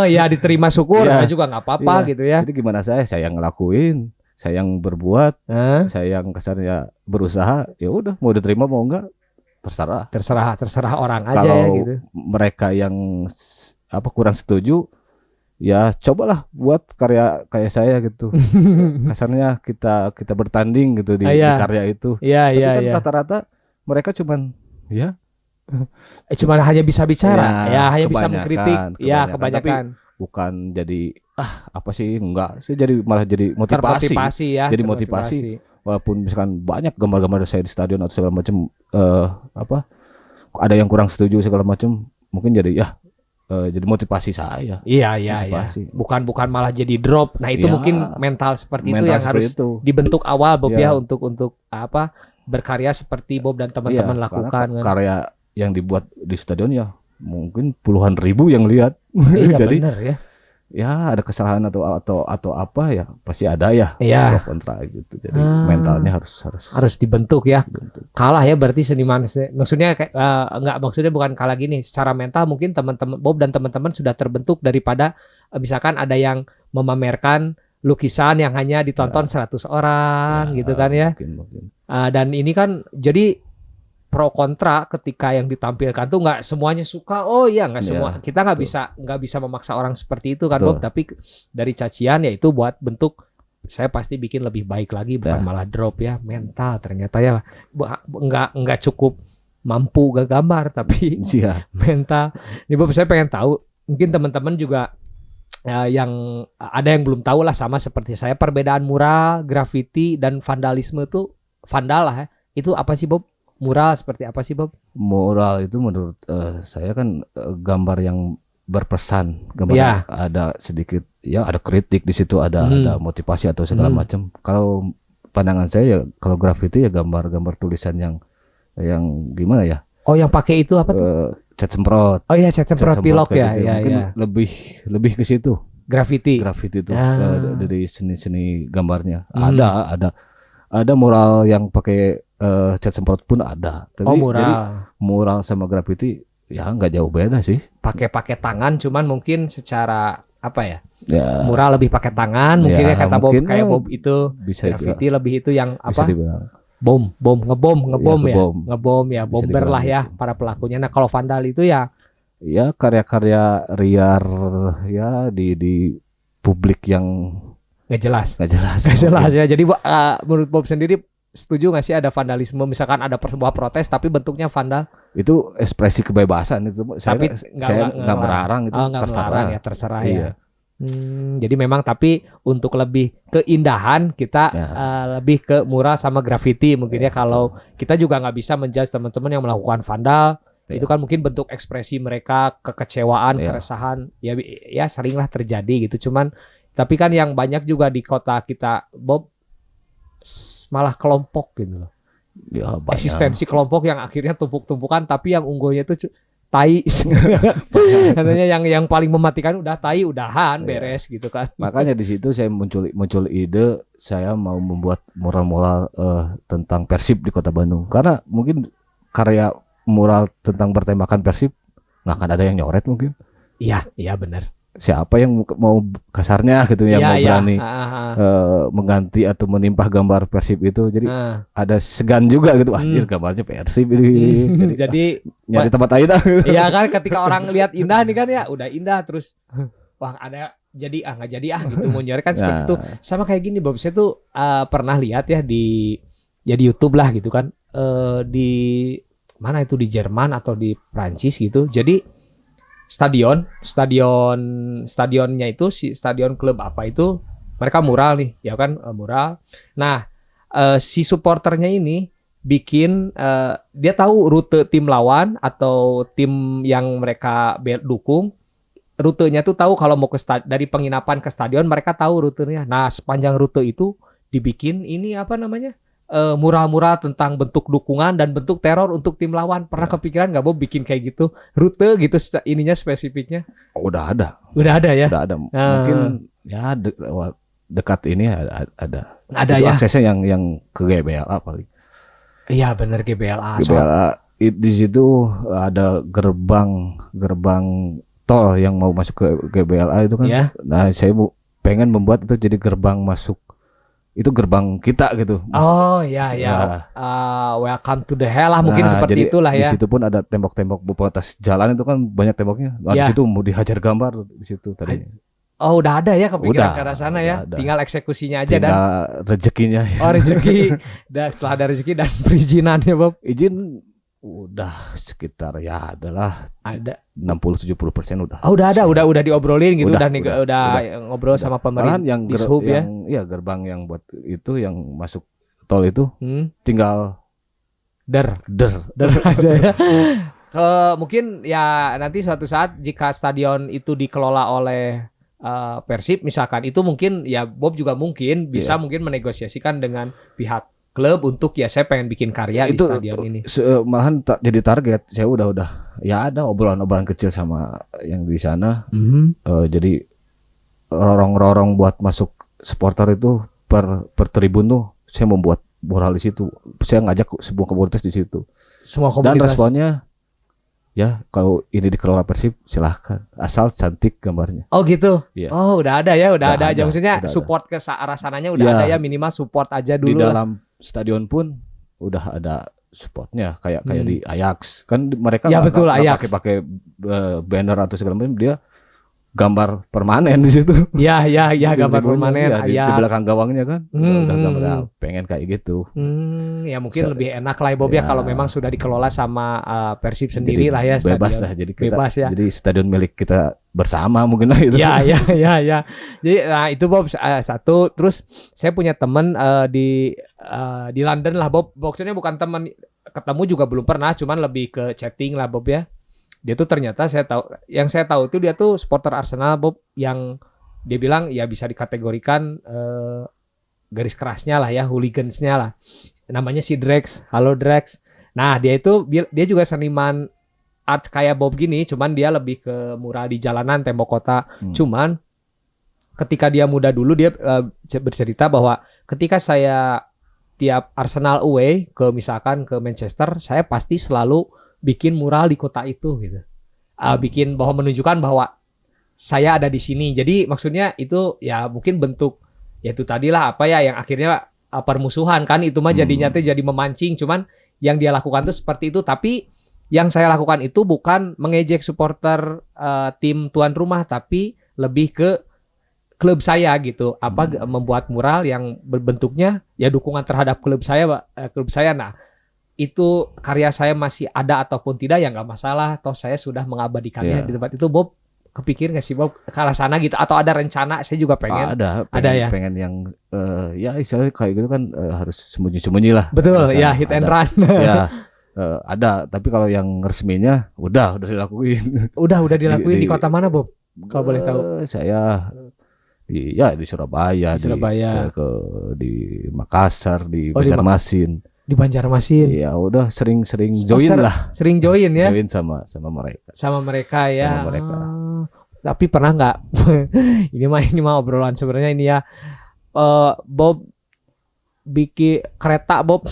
Ya diterima syukur, juga nggak apa-apa gitu ya. Jadi gimana saya yang ngelakuin, saya yang berbuat, saya yang kasarnya berusaha, ya udah mau diterima mau enggak terserah orang aja. Kalau ya gitu. Mereka yang kurang setuju, ya cobalah buat karya kayak saya gitu. Kasarnya kita bertanding gitu di karya itu. Tapi kan rata-rata mereka cuman cuman hanya bisa bicara, hanya bisa mengkritik, kebanyakan. Tapi bukan jadi apa sih, enggak. Saya malah jadi motivasi ya. Jadi motivasi. Walaupun misalkan banyak gambar-gambar saya di stadion atau segala macam ada yang kurang setuju segala macam, mungkin jadi jadi motivasi saya. Iya. Bukan malah jadi drop. Nah, itu mungkin mental seperti itu yang harus dibentuk awal Bob ya, untuk berkarya seperti Bob dan teman-teman lakukan. Karya yang dibuat di stadion ya mungkin puluhan ribu yang lihat. Jadi bener ya. Ya ada kesalahan atau apa ya pasti ada ya. Pro kontra gitu. Jadi mentalnya harus dibentuk ya. Kalah ya berarti seniman, maksudnya maksudnya bukan kalah gini, secara mental mungkin teman-teman Bob dan teman-teman sudah terbentuk daripada misalkan ada yang memamerkan lukisan yang hanya ditonton 100 orang gitu kan ya. Mungkin. Dan ini kan jadi pro kontra ketika yang ditampilkan tuh nggak semuanya suka. Nggak semua. Kita nggak bisa memaksa orang seperti itu kan Bob. Tapi dari cacian ya itu buat bentuk, saya pasti bikin lebih baik lagi, bukan malah drop ya. Mental ternyata ya nggak cukup mampu gambar tapi mental. Nih Bob, saya pengen tahu, mungkin teman-teman juga yang ada yang belum tahu lah, sama seperti saya, perbedaan mural, graffiti dan vandalisme tuh, vandal lah ya. Itu apa sih Bob? Mural seperti apa sih Bob? Mural itu menurut saya kan gambar yang berpesan, gambar ada sedikit ada kritik di situ, ada motivasi atau segala macam. Kalau pandangan saya ya, kalau graffiti ya gambar-gambar tulisan yang gimana ya? Oh, yang pakai itu apa tuh? Cat semprot. Oh iya, cat semprot pilok ya. Gitu. Mungkin lebih ke situ. Graffiti itu dari seni-seni gambarnya. ada mural yang pakai cat semprot pun ada. Tapi mural. jadi mural sama graffiti ya nggak jauh beda sih. Pakai tangan, cuman mungkin secara apa ya? Ya, Mural lebih pakai tangan, mungkin ya kata Bob, mungkin, kayak Bob itu. bisa Graffiti lebih itu yang bisa apa? dibilang. Ngebom Iya, ya. ngebom. Ngebom ya, Bisa bomber dibilang lah ya gitu. para pelakunya. Nah, kalau vandal itu ya Karya-karya liar ya di publik yang nggak jelas. nggak jelas. Nggak jelas ya. Jadi menurut Bob sendiri setuju nggak sih ada vandalisme? Misalkan ada sebuah protes tapi bentuknya vandal. Itu ekspresi kebebasan itu. Tapi Saya nggak melarang itu, nggak terserah. melarang ya, terserah Iya. ya. Jadi memang tapi untuk lebih keindahan kita Ya. lebih ke mural sama graffiti mungkin ya, kalau kita juga nggak bisa menjudge teman-teman yang melakukan vandal. Ya. Itu kan mungkin bentuk ekspresi mereka, kekecewaan, Ya. keresahan ya seringlah terjadi gitu. Cuman tapi kan yang banyak juga di kota kita Bob malah kelompok gitu loh. Ya, banyak. Eksistensi kelompok yang akhirnya tumpuk-tumpukan, tapi yang unggulnya itu tai. Katanya yang paling mematikan udah tai, udahan beres gitu kan. Makanya di situ saya muncul ide saya mau membuat mural-mural tentang Persib di Kota Bandung. Karena mungkin karya mural tentang bertemakan Persib nggak akan ada yang nyoret mungkin. Iya benar. Siapa yang mau kasarnya gitu yang mau berani mengganti atau menimpah gambar Persib itu. Jadi ada segan juga gitu. Anjir gambarnya Persib ini. Jadi nyari tempat lain dah. Iya kan, ketika orang lihat indah nih kan ya udah indah, terus wah ada jadi nggak jadi gitu mau nyoret kan seperti itu. Sama kayak gini Bob, saya tuh pernah lihat ya di YouTube lah gitu kan, di mana itu, di Jerman atau di Prancis gitu. Jadi stadionnya itu si stadion klub apa itu mereka mural nih ya kan, mural. Nah si supporternya ini bikin dia tahu rute tim lawan atau tim yang mereka dukung, rutenya tuh tahu kalau mau ke dari penginapan ke stadion mereka tahu rutenya. Nah sepanjang rute itu dibikin ini apa namanya, mural-mural tentang bentuk dukungan dan bentuk teror untuk tim lawan. Pernah kepikiran nggak Bob bikin kayak gitu, rute gitu ininya spesifiknya? Udah ada ya. Udah ada. Mungkin ya dekat ini ada itu ya aksesnya yang ke GBLA paling. Iya benar, GBLA. Di situ ada gerbang tol yang mau masuk ke GBLA itu kan. Ya. Nah saya pengen membuat itu jadi gerbang masuk, itu gerbang kita gitu. Oh ya. Welcome to the hell lah mungkin seperti itulah ya. Di situ pun ada tembok-tembok batas jalan itu kan banyak temboknya. Nah, di situ mau dihajar gambar di situ tadinya. Oh udah ada ya kepikiran ke arah sana ya. Ada. Tinggal eksekusinya aja. Tinggal rezekinya. Oh rezeki. Setelah ada rezeki dan perizinannya Bob. Izin udah sekitar ya adalah ada 60-70% udah. Oh udah ada, udah diobrolin gitu, udah ngobrol sama pemerintah yang Dishub ya. Gerbang yang buat itu yang masuk tol itu tinggal der aja ya. Mungkin ya nanti suatu saat jika stadion itu dikelola oleh Persib misalkan, itu mungkin ya Bob juga mungkin bisa mungkin menegosiasikan dengan pihak klub untuk ya saya pengen bikin karya itu, di stadion ini. Malahan jadi target. Saya udah ya ada obrolan kecil sama yang di sana. Jadi rorong buat masuk supporter itu per tribun tuh saya membuat mural di situ. Saya ngajak sebuah komunitas di situ. Semua komunitas. Dan responnya ya kalau ini dikelola Persib silahkan, asal cantik gambarnya. Oh gitu. Ya. Oh udah ada ya, udah ada aja. Maksudnya udah support ke arah sananya udah ada ya, minimal support aja dulu. Di dalam stadion pun udah ada supportnya kayak di Ajax kan, mereka nggak pakai banner atau segala macam, dia gambar permanen di situ. Ya gambar permanen di belakang gawangnya kan. Udah gambar pengen kayak gitu. Ya mungkin lebih enak lah Bob ya kalau memang sudah dikelola sama Persib sendiri lah ya. Bebas stadion. lah, jadi kita bebas ya. Jadi stadion milik kita bersama mungkin lah itu. Ya. Jadi nah itu Bob satu. Terus saya punya teman di London lah Bob. Maksudnya bukan teman ketemu juga belum pernah, cuman lebih ke chatting lah Bob ya. Dia tuh ternyata saya tahu itu dia tuh supporter Arsenal Bob, yang dia bilang ya bisa dikategorikan garis kerasnya lah ya, hooligansnya lah. Namanya si Drex. Halo Drex. Nah dia juga seniman art kayak Bob gini, cuman dia lebih ke mural di jalanan, tembok kota. Cuman ketika dia muda dulu dia bercerita bahwa ketika saya tiap Arsenal away ke misalkan ke Manchester, saya pasti selalu bikin mural di kota itu gitu. Bikin bahwa menunjukkan bahwa saya ada di sini. Jadi maksudnya itu ya mungkin bentuk ya itu tadilah apa ya yang akhirnya permusuhan kan, itu mah jadinya tuh jadi memancing. Cuman yang dia lakukan tuh seperti itu, tapi yang saya lakukan itu bukan mengejek supporter tim tuan rumah, tapi lebih ke klub saya gitu. Membuat mural yang berbentuknya ya dukungan terhadap klub saya, Nah, itu karya saya masih ada ataupun tidak ya nggak masalah. Toh saya sudah mengabadikannya di tempat itu. Bob, kepikir nggak sih Bob ke arah sana gitu? Atau ada rencana? Saya juga pengen. Ada ya. Pengen yang ya istilahnya kayak gitu kan harus sembunyi-sembunyi lah. Betul ya, hit and run. Ya. Ada, tapi kalau yang resminya udah dilakuin. Udah dilakuin di kota mana Bob? Kalau boleh tahu. Saya di Surabaya, di Makassar, di Banjarmasin. Di Banjarmasin. Iya, udah sering join lah. Sering join ya. Join sama mereka. Sama mereka ya. Sama mereka. Tapi pernah nggak? ini mah obrolan sebenarnya ini ya. Bob bikin kereta Bob.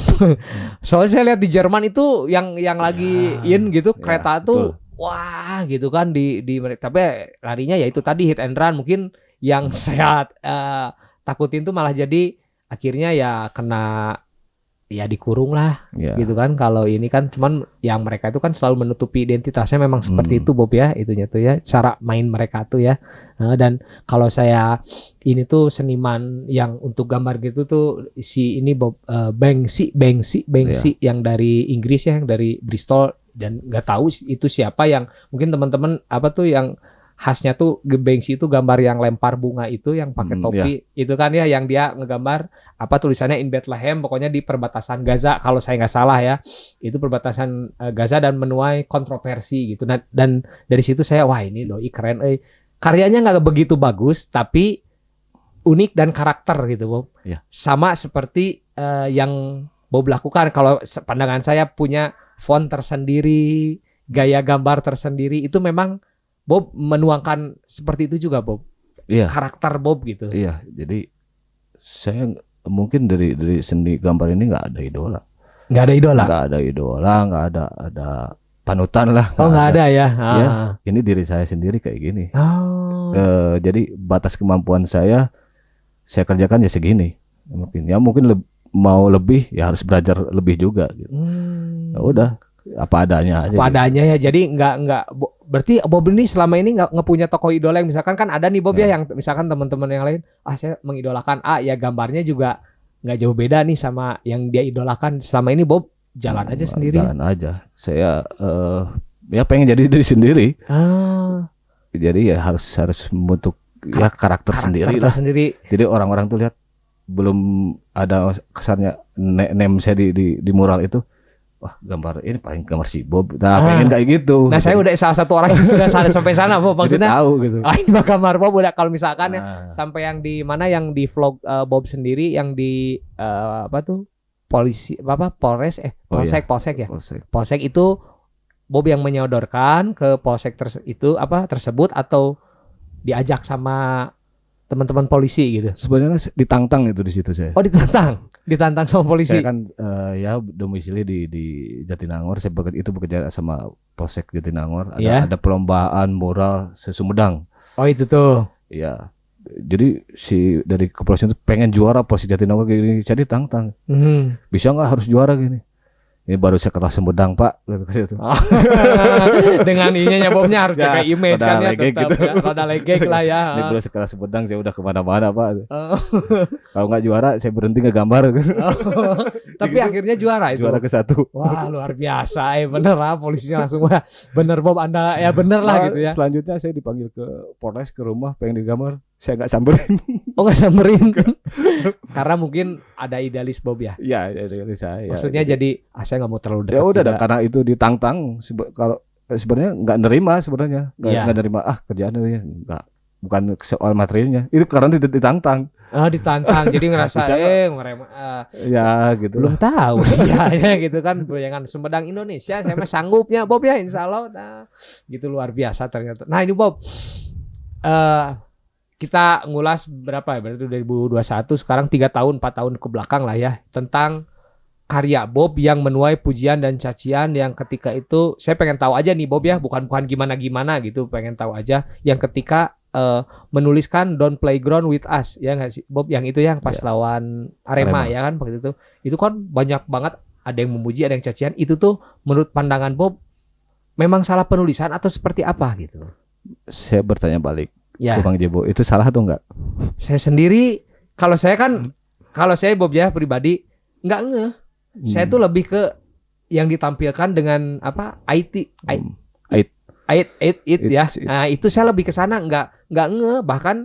Soalnya saya lihat di Jerman itu yang lagi in gitu kereta tuh. Betul. Wah, gitu kan di mereka. Tapi larinya ya itu tadi hit and run. Mungkin yang saya takutin tuh malah jadi akhirnya ya kena ya dikurung lah gitu kan. Kalau ini kan cuman yang mereka itu kan selalu menutupi identitasnya, memang seperti itu Bob ya, itunya tuh ya cara main mereka tuh ya. Dan kalau saya ini tuh seniman yang untuk gambar gitu tuh si ini Bob Banksy yang dari Inggris ya, yang dari Bristol, dan nggak tahu itu siapa, yang mungkin teman-teman apa tuh yang khasnya tuh Banksy itu gambar yang lempar bunga itu yang pakai topi itu kan ya, yang dia ngegambar apa tulisannya in Bethlehem, pokoknya di perbatasan Gaza kalau saya nggak salah ya, itu perbatasan Gaza dan menuai kontroversi gitu. Nah, dan dari situ saya wah ini doi keren, karyanya nggak begitu bagus tapi unik dan karakter gitu Bob. Sama seperti yang Bob lakukan. Kalau pandangan saya punya font tersendiri, gaya gambar tersendiri, itu memang Bob menuangkan seperti itu juga Bob. Karakter Bob gitu. Iya, jadi saya mungkin dari seni gambar ini nggak ada idola. Nggak ada panutan lah. Oh, nggak ada ya. Ini diri saya sendiri kayak gini. Jadi batas kemampuan saya kerjakan ya segini. Mungkin mau lebih ya harus belajar lebih juga gitu. Ya udah, apa adanya aja. Apa adanya ya. Jadi nggak berarti Bob ini selama ini nggak punya tokoh idola yang misalkan kan ada nih Bob ya yang misalkan teman-teman yang lain saya mengidolakan ya gambarnya juga nggak jauh beda nih sama yang dia idolakan. Selama ini Bob jalan aja sendiri. Jalan aja. Saya ya pengen jadi diri sendiri. Jadi ya harus membentuk ya karakter sendiri lah. Jadi orang-orang tuh lihat belum ada kesannya name saya di mural itu. Wah, gambar ini paling gambar si Bob. Nah, pengen kayak gitu. Nah, saya udah salah satu orang yang sudah sampai sana, Bob. Maksudnya tahu gitu. Ini gambar Bob udah, kalau misalkan ya sampai yang di mana, yang di vlog Bob sendiri, yang di apa tuh? Polisi Polsek ya. Polsek itu Bob yang menyodorkan ke polsek tersebut atau diajak sama teman-teman polisi gitu. Sebenarnya ditantang itu di situ saya. Oh, ditantang sama polisi. Saya kan ya domisili di Jatinangor. Saya bekerja sama Polsek Jatinangor. Ada perlombaan mural Sumedang. Oh, itu tuh. Iya. Jadi dari kepolisian itu pengen juara Polsek Jatinangor gini. Saya ditantang. Bisa nggak harus juara gini? Ini baru sekelas Sumedang Pak gitu. Dengan ininya Bobnya harus jaga image kan ya, tetap gitu. Roda legek lah ya. Ini baru sekelas Sumedang, saya udah kemana-mana Pak. Kalau nggak juara saya berhenti ngegambar. Tapi akhirnya juara itu. Juara ke-1. Wah, luar biasa. Bener lah, polisinya langsung bener Bob, Anda ya bener lah gitu ya. Selanjutnya saya dipanggil ke Polres, ke rumah pengen digambar. Saya nggak samperin. Oh, nggak samperin. Karena mungkin ada idealis Bob ya. Iya, idealis saya. Maksudnya jadi saya nggak mau terlalu dekat. Ya udah, karena itu ditantang. Kalau sebenarnya nggak nerima sebenarnya, nggak nerima kerjaan ini nggak, bukan soal materinya. Itu karena ditantang. Ditantang, jadi ngerasa ya gitu. Belum tahu ya gitu kan. Jangan Sumedang Indonesia, saya mah sanggupnya Bob ya, insya Allah. Nah, gitu luar biasa ternyata. Nah ini Bob. kita ngulas berapa ya? Berarti 2021 sekarang 3 tahun 4 tahun ke belakang lah ya tentang karya Bob yang menuai pujian dan cacian yang ketika itu saya pengen tahu aja nih Bob ya, bukan gimana-gimana gitu, pengen tahu aja yang ketika menuliskan Don't Playground with Us ya nggak sih Bob, yang itu yang pas lawan Arema ya kan waktu itu kan banyak banget ada yang memuji ada yang cacian, itu tuh menurut pandangan Bob memang salah penulisan atau seperti apa gitu? Saya bertanya balik, ya. Bang Jebo, itu salah atau enggak? Saya sendiri, kalau saya Bob ya pribadi nggak ngeh. Saya tuh lebih ke yang ditampilkan dengan apa it ya. Nah itu saya lebih ke sana, nggak ngeh. Bahkan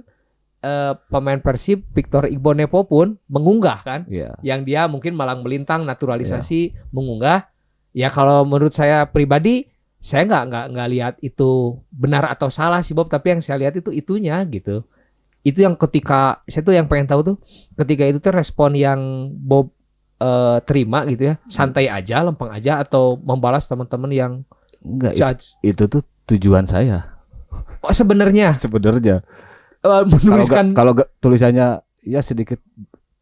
pemain Persib Victor Igbonepo pun mengunggah kan, yang dia mungkin malang melintang naturalisasi mengunggah. Ya kalau menurut saya pribadi, saya nggak lihat itu benar atau salah sih Bob, tapi yang saya lihat itu itunya gitu. Itu yang ketika saya tuh yang pengen tahu tuh ketika itu tuh respon yang Bob terima gitu ya, santai aja, lempeng aja, atau membalas teman-teman yang enggak judge. Itu tuh tujuan saya. Oh sebenarnya menuliskan kalau tulisannya ya sedikit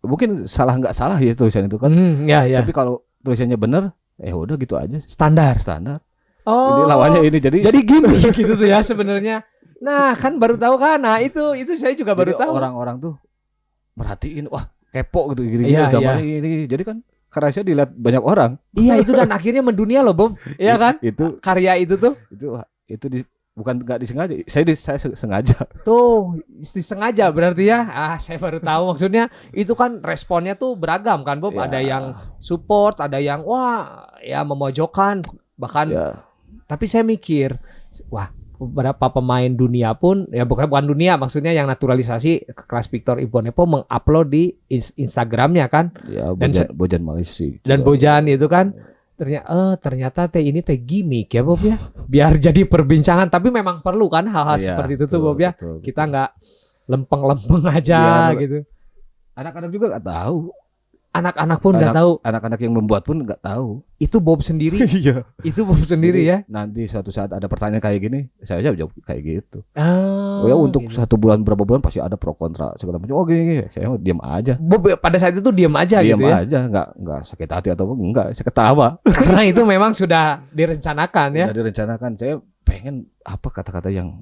mungkin nggak salah ya tulisan itu kan. Ya. Tapi kalau tulisannya benar, udah gitu aja. Standar. Ini lawannya ini jadi gimmick gitu tuh ya sebenarnya. Nah kan baru tahu kan. Nah itu saya juga baru tahu. Orang-orang tuh merhatiin, wah kepo gitu gini gambarnya ini. Jadi kan karena saya dilihat banyak orang. Iya itu dan akhirnya mendunia loh Bob. Iya kan? Itu karya itu tuh. Itu bukan nggak disengaja. Saya sengaja. Tuh disengaja berarti ya. Saya baru tahu maksudnya itu kan responnya tuh beragam kan Bob. Ada yang support, ada yang wah ya memojokkan bahkan. Tapi saya mikir, wah beberapa pemain dunia pun, ya bukan dunia, maksudnya yang naturalisasi ke kelas Victor Igbonepo mengupload di Instagramnya kan. Ya, Bojan Malaysia. Dan Bojan itu kan, ternyata ini gimmick ya Bob ya. Biar jadi perbincangan, tapi memang perlu kan hal-hal seperti itu tuh Bob ya. Betul. Kita nggak lempeng-lempeng aja gitu. Anak-anak juga nggak tahu. Anak-anak pun nggak tahu. Anak-anak yang membuat pun nggak tahu. Itu Bob sendiri. Iya. Itu Bob sendiri. Jadi, ya. Nanti suatu saat ada pertanyaan kayak gini, saya jawab kayak gitu. Untuk gitu. 1 bulan berapa bulan pasti ada pro kontra segala macam. Oh gini, saya diam aja. Bob pada saat itu diam aja gitu ya. Diam aja, nggak sakit hati atau enggak, saya ketawa. Karena itu memang sudah direncanakan ya. Sudah direncanakan. Saya pengen apa kata-kata yang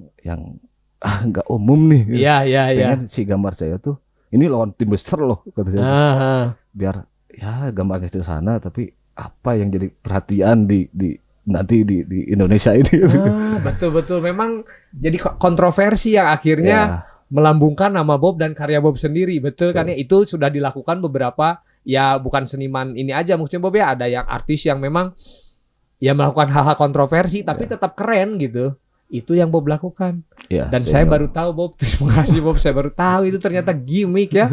nggak umum nih. Iya. Pengen si gambar saya tuh ini lawan tim besar loh kata saya. Biar ya gambarnya di sana, tapi apa yang jadi perhatian di nanti di Indonesia ini. Betul memang jadi kontroversi yang akhirnya melambungkan nama Bob dan karya Bob sendiri. Betul kan ya, itu sudah dilakukan beberapa ya, bukan seniman ini aja maksudnya Bob ya, ada yang artis yang memang ya melakukan hal-hal kontroversi tapi tetap keren gitu. Itu yang Bob lakukan. Dan saya baru tahu Bob, terima kasih Bob, saya baru tahu itu ternyata gimmick ya.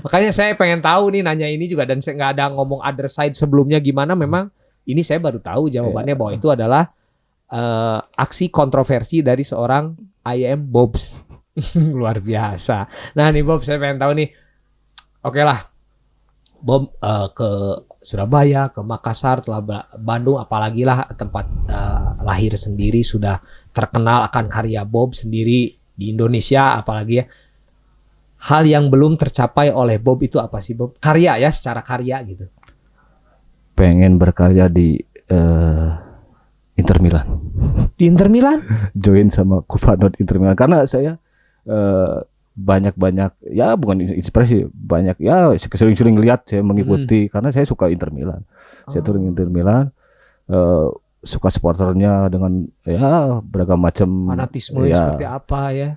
Makanya saya pengen tahu nih, nanya ini juga, dan saya nggak ada ngomong other side sebelumnya gimana, memang ini saya baru tahu jawabannya bahwa itu adalah aksi kontroversi dari seorang I Am Bobs. Luar biasa. Nah nih Bob, saya pengen tahu nih. Oke lah, Bob ke Surabaya, ke Makassar, telah Bandung, apalagi lah tempat lahir sendiri, sudah terkenal akan karya Bob sendiri di Indonesia, apalagi ya. Hal yang belum tercapai oleh Bob itu apa sih Bob? Karya ya, secara karya gitu. Pengen berkarya di Inter Milan. Di Inter Milan? Join sama Kurvanot Inter Milan, karena saya banyak ya, bukan inspirasi, banyak ya sering-sering lihat, saya mengikuti karena saya suka Inter Milan. Saya touring Inter Milan, suka supporternya dengan ya beragam macam fanatisme seperti apa ya.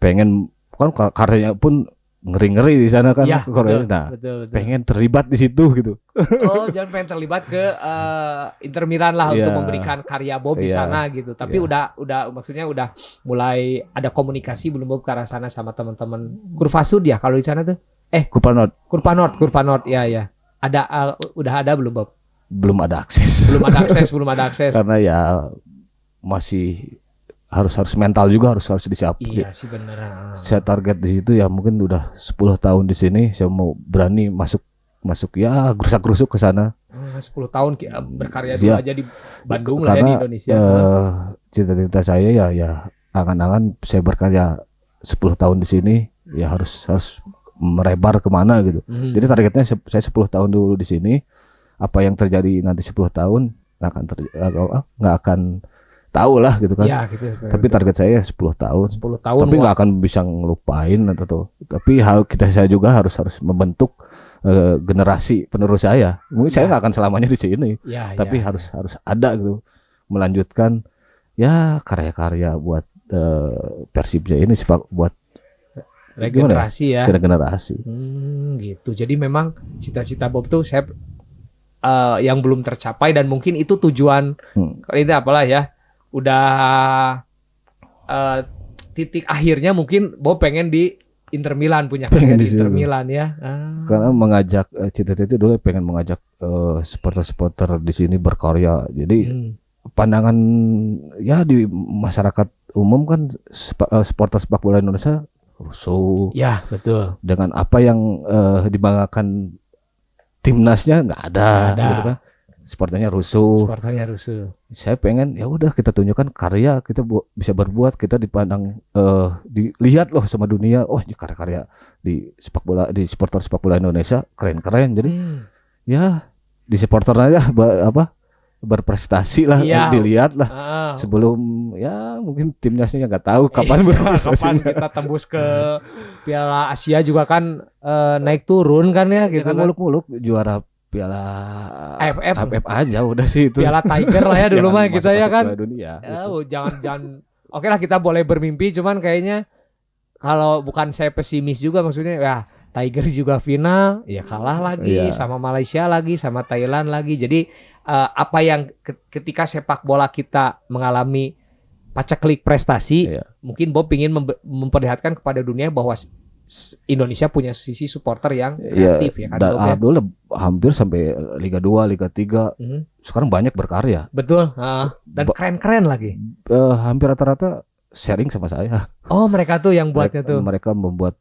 Pengen kan karyanya pun ngeri-ngeri di sana kan, ya, Korea. Betul. Pengen terlibat di situ gitu. Jangan pengen terlibat ke Inter Milan lah untuk memberikan karya Bob di sana gitu. Tapi udah maksudnya udah mulai ada komunikasi belum Bob ke arah sana sama teman-teman Kurvasud ya kalau di sana tuh? Kurvanot ya. Ada udah ada belum Bob? Belum ada akses. Belum ada akses. Karena ya masih harus mental juga harus disiapin. Iya sih benar. Saya target di situ ya, mungkin udah 10 tahun di sini saya mau berani masuk ya gerusak-gerusuk ke sana. 10 tahun berkarya dulu aja di Bandung lah ya, di Indonesia. Cita-cita saya ya angan-angan saya berkarya 10 tahun di sini ya harus merebar kemana gitu. Jadi targetnya saya 10 tahun dulu di sini. Apa yang terjadi nanti 10 tahun nggak akan tahu lah gitu kan. Ya, gitu, tapi target saya 10 tahun. 10 tahun. Tapi nggak akan bisa ngelupain atau tapi saya juga harus membentuk generasi penerus saya. Mungkin saya nggak akan selamanya di sini. Tapi harus ada gitu, melanjutkan ya karya-karya buat Persibnya ini buat regenerasi ya. Regenerasi. Gitu. Jadi memang cita-cita Bob tuh saya yang belum tercapai dan mungkin itu tujuan ini apalah ya. Udah titik akhirnya mungkin Bob pengen di Inter Milan, punya karya di Inter Milan ya. Karena mengajak cita-cita itu dulu pengen mengajak supporter-supporter di sini berkarya. Jadi pandangan ya di masyarakat umum kan supporter sepak bola Indonesia rusuh. Ya, betul. Dengan apa yang dibanggakan timnasnya nggak ada gitu kan. Supporternya rusuh. Saya pengen ya udah kita tunjukkan karya kita bisa berbuat, kita dipandang dilihat loh sama dunia. Oh, ini karya-karya di sepak bola, di supporter sepak bola Indonesia keren-keren. Jadi ya di supporter aja berprestasi lah, dilihat lah. Sebelum ya mungkin timnasnya nggak tahu kapan berprestasi. Kapan kita tembus ke Piala Asia juga kan naik turun kan ya gitu. Kan muluk-muluk juara Piala AFF aja udah sih itu. Piala Tiger lah ya dulu mah kita ya kan. Dunia, gitu. Jangan. Oke lah kita boleh bermimpi, cuman kayaknya kalau bukan saya pesimis juga maksudnya ya Tiger juga final ya kalah lagi sama Malaysia lagi sama Thailand lagi. Jadi apa yang ketika sepak bola kita mengalami paceklik prestasi, mungkin Bob ingin memperlihatkan kepada dunia bahwa Indonesia punya sisi supporter yang kreatif ya kan. Dan dulu hampir sampai Liga 2, Liga 3 sekarang banyak berkarya. Betul. Dan keren-keren lagi. Hampir rata-rata sharing sama saya. Oh, mereka tuh yang buatnya tuh. Mereka membuat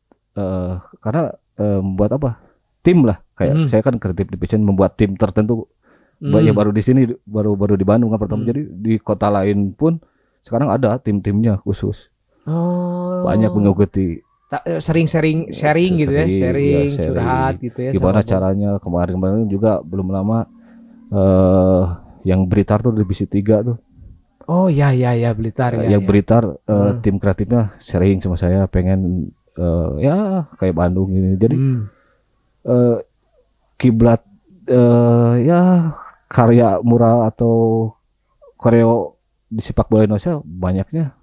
karena membuat apa? Tim lah. Kayak saya kan kreatif division membuat tim tertentu. Ya baru di sini baru di Bandung kan pertama. Jadi di kota lain pun sekarang ada tim-timnya khusus. Banyak mengikuti. Sering sharing gitu ya, sharing curhat gitu ya. Gimana caranya kemarin juga belum lama yang Blitar tuh divisi 3 tuh. Oh ya Blitar ya. Yang Blitar tim kreatifnya sharing sama saya pengen ya kayak Bandung ini. Jadi kiblat ya karya mural atau koreo di sepak bola Indonesia banyaknya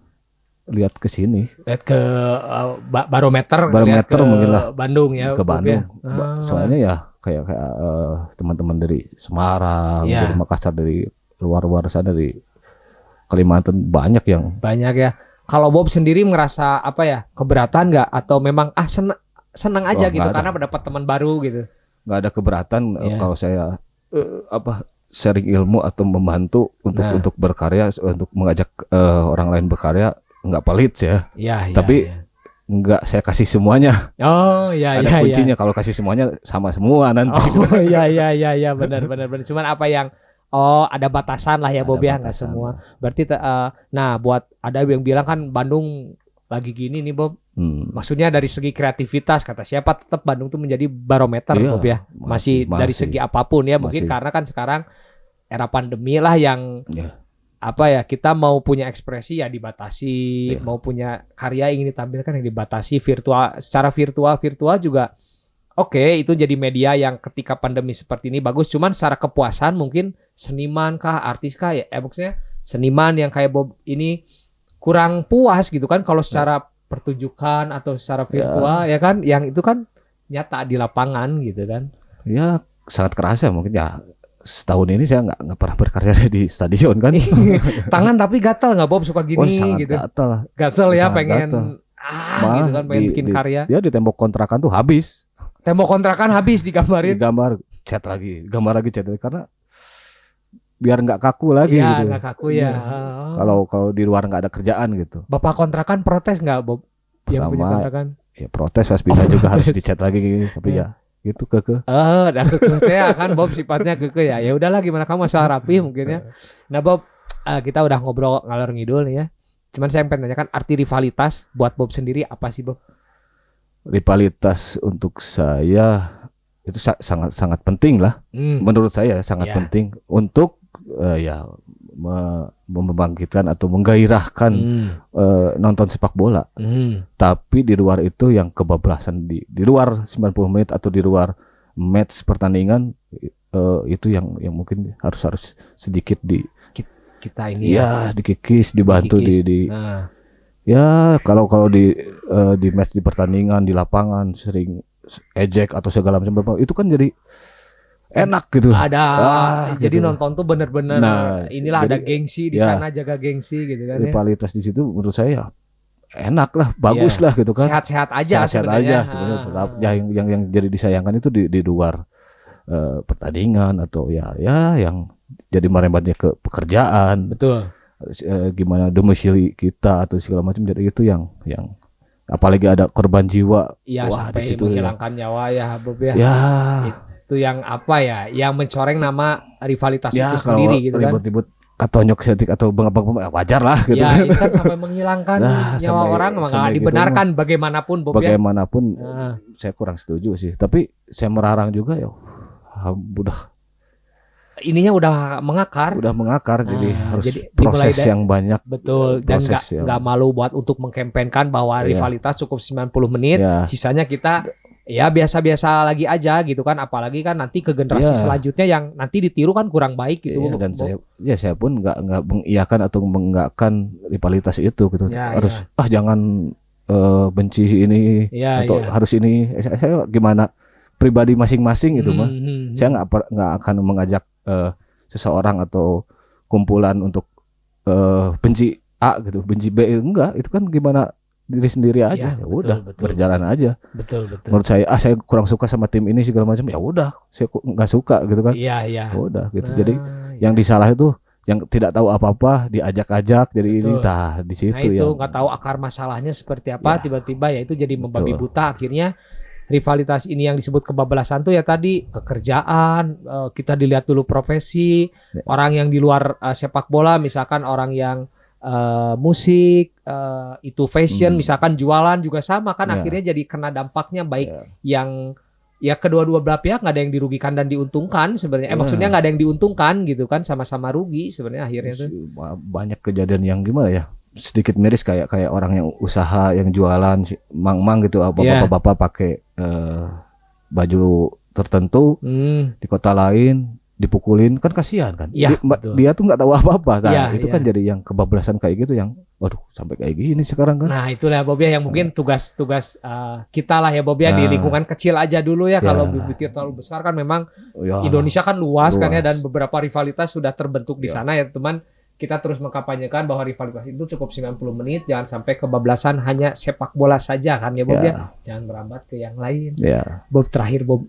lihat ke sini, lihat ke barometer mungkin lah Bandung ya, ke Bandung. Soalnya ya kayak teman-teman dari Semarang, dari Makassar, dari luar sana, dari Kalimantan banyak ya. Kalau Bob sendiri merasa apa ya, keberatan nggak atau memang senang aja gitu karena mendapat teman baru gitu? Nggak ada keberatan kalau saya sharing ilmu atau membantu untuk berkarya, untuk mengajak orang lain berkarya. Nggak pelit ya. Tapi nggak saya kasih semuanya. Oh ada kuncinya. Kalau kasih semuanya sama semua nanti. Oh iya benar. Cuman apa yang ada batasan lah ya Bob ya, nggak semua. Berarti nah buat ada yang bilang kan Bandung lagi gini nih Bob. Maksudnya dari segi kreativitas kata siapa tetap Bandung tuh menjadi barometer Bob ya. Masih dari segi apapun ya. Mungkin karena kan sekarang era pandemi lah yang apa ya, kita mau punya ekspresi ya dibatasi, mau punya karya ingin ditampilkan yang dibatasi, secara virtual juga itu jadi media yang ketika pandemi seperti ini bagus, cuman secara kepuasan mungkin seniman kah, artis kah ya maksudnya seniman yang kayak Bob ini kurang puas gitu kan kalau secara pertunjukan atau secara virtual ya kan, yang itu kan nyata di lapangan gitu kan. Ya sangat kerasa mungkin ya. Setahun ini saya nggak pernah berkarya di stadion kan. Tangan tapi gatal nggak Bob suka gini gitu. Gatal ya, pengen gitu kan, pengen bikin karya. Ya di tembok kontrakan tuh habis. Tembok kontrakan habis digambarin. Digambar, cat lagi karena biar nggak kaku lagi gitu. Nggak kaku ya. Kalau di luar nggak ada kerjaan gitu. Bapak kontrakan protes nggak Bob? Yang punya kontrakan? Ya protes pas pindah juga harus dicat lagi tapi ya. Gitu keke. Dan keke ya kan Bob sifatnya keke ya. Ya udahlah gimana kamu asal rapi mungkin ya. Nah Bob, kita udah ngobrol ngalor ngidul nih ya. Cuman saya pengen tanyakan arti rivalitas buat Bob sendiri apa sih, Bob? Rivalitas untuk saya itu sangat penting lah. Menurut saya sangat penting untuk membangkitkan atau menggairahkan nonton sepak bola. Tapi di luar itu yang kebablasan di luar 90 menit atau di luar match pertandingan itu yang mungkin harus sedikit kita ini dikikis, dibantu ya kalau di match di pertandingan di lapangan sering ejek atau segala macam itu kan jadi enak gitu. Jadi gitu. nonton tuh bener-bener inilah ada gengsi di sana, jaga gengsi gitu kan. Rivalitas di situ menurut saya enak lah, bagus lah gitu kan. Sehat-sehat aja sebenarnya. Yang jadi disayangkan itu di luar pertandingan atau yang jadi merembetnya ke pekerjaan. Betul. Gimana domisili kita atau segala macam, jadi itu yang apalagi ada korban jiwa. Iya, sampai disitu menghilangkan nyawa ya, Bob ya. Itu yang apa ya, yang mencoreng nama rivalitas itu sendiri gitu kan. Ribut-ribut katonyok setik atau bengap-bengap wajar lah gitu kan. Ini kan sampai menghilangkan nyawa orang, nggak dibenarkan gitu, bagaimanapun, Bob bagaimanapun saya kurang setuju sih. Tapi saya merarang juga ininya udah mengakar, jadi harus proses yang banyak. Betul, dan nggak malu buat untuk mengkampanyekan bahwa rivalitas cukup 90 menit, sisanya kita biasa-biasa lagi aja gitu kan, apalagi kan nanti ke generasi selanjutnya yang nanti ditiru kan kurang baik gitu. Dan saya pun nggak mengiyakan atau menggakkan rivalitas itu gitu. Harus jangan benci ini atau harus ini. Saya gimana pribadi masing-masing gitu mah. Saya nggak akan mengajak seseorang atau kumpulan untuk benci A gitu, benci B, enggak. Itu kan gimana diri sendiri aja. Ya udah, berjalan aja. Betul. Menurut saya kurang suka sama tim ini segala macam. Ya udah, saya nggak suka gitu kan. Iya. Udah gitu. Jadi yang disalah itu yang tidak tahu apa-apa diajak-ajak jadi ini di situ. Nah itu nggak tahu akar masalahnya seperti apa, tiba-tiba ya itu jadi membabi buta. Akhirnya rivalitas ini yang disebut kebablasan tuh ya tadi pekerjaan, kita dilihat dulu profesi, orang yang di luar sepak bola, misalkan orang yang musik, itu fashion, misalkan jualan juga sama kan, akhirnya jadi kena dampaknya baik yang kedua-dua belah pihak nggak ada yang dirugikan dan diuntungkan sebenarnya. Maksudnya nggak ada yang diuntungkan gitu kan, sama-sama rugi sebenarnya akhirnya tuh. Banyak kejadian yang gimana ya? Sedikit miris kayak orang yang usaha yang jualan mang gitu bapak-bapak pakai baju tertentu di kota lain dipukulin kan kasihan kan. Dia tuh nggak tahu apa-apa kan. Itu kan jadi yang kebablasan kayak gitu yang waduh sampai kayak gini sekarang kan. Nah itulah Bob yang mungkin tugas kita lah ya Bob di lingkungan kecil aja dulu ya. Kalau berpikir terlalu besar kan memang Indonesia kan luas kan ya, dan beberapa rivalitas sudah terbentuk di sana ya teman. Kita terus mengkampanyekan bahwa rivalitas itu cukup 90 menit, jangan sampai kebablasan hanya sepak bola saja kan ya Bob ya. Jangan merambat ke yang lain. Bob, terakhir Bob,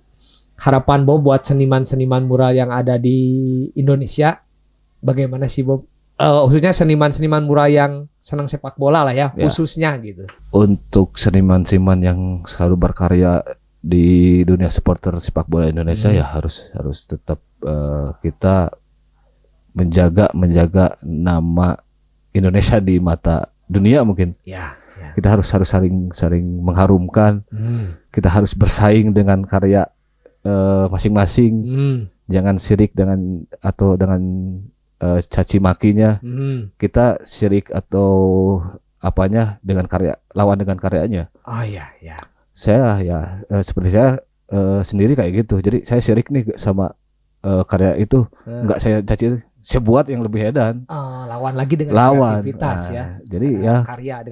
harapan Bob buat seniman-seniman mural yang ada di Indonesia bagaimana sih Bob? Khususnya seniman-seniman mural yang senang sepak bola lah ya, khususnya gitu. Untuk seniman-seniman yang selalu berkarya di dunia supporter sepak bola Indonesia ya harus tetap kita menjaga nama Indonesia di mata dunia mungkin. Kita harus saling mengharumkan. Kita harus bersaing dengan karya masing-masing. Jangan sirik dengan caci makinya. Kita sirik atau apanya dengan lawan dengan karyanya. Saya seperti saya sendiri kayak gitu. Jadi saya sirik nih sama karya itu, nggak saya caci, saya buat yang lebih edan. Lawan lagi dengan kreativitas ya. Jadi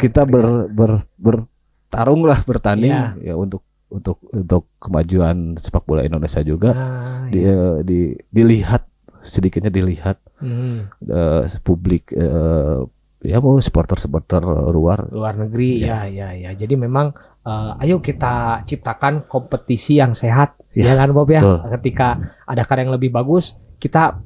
kita bertarung lah, bertanding ya untuk kemajuan sepak bola Indonesia juga. Dilihat sedikitnya publik mau supporter luar negeri ya. Jadi memang ayo kita ciptakan kompetisi yang sehat ya kan Bob ya. Ketika ada karya yang lebih bagus, kita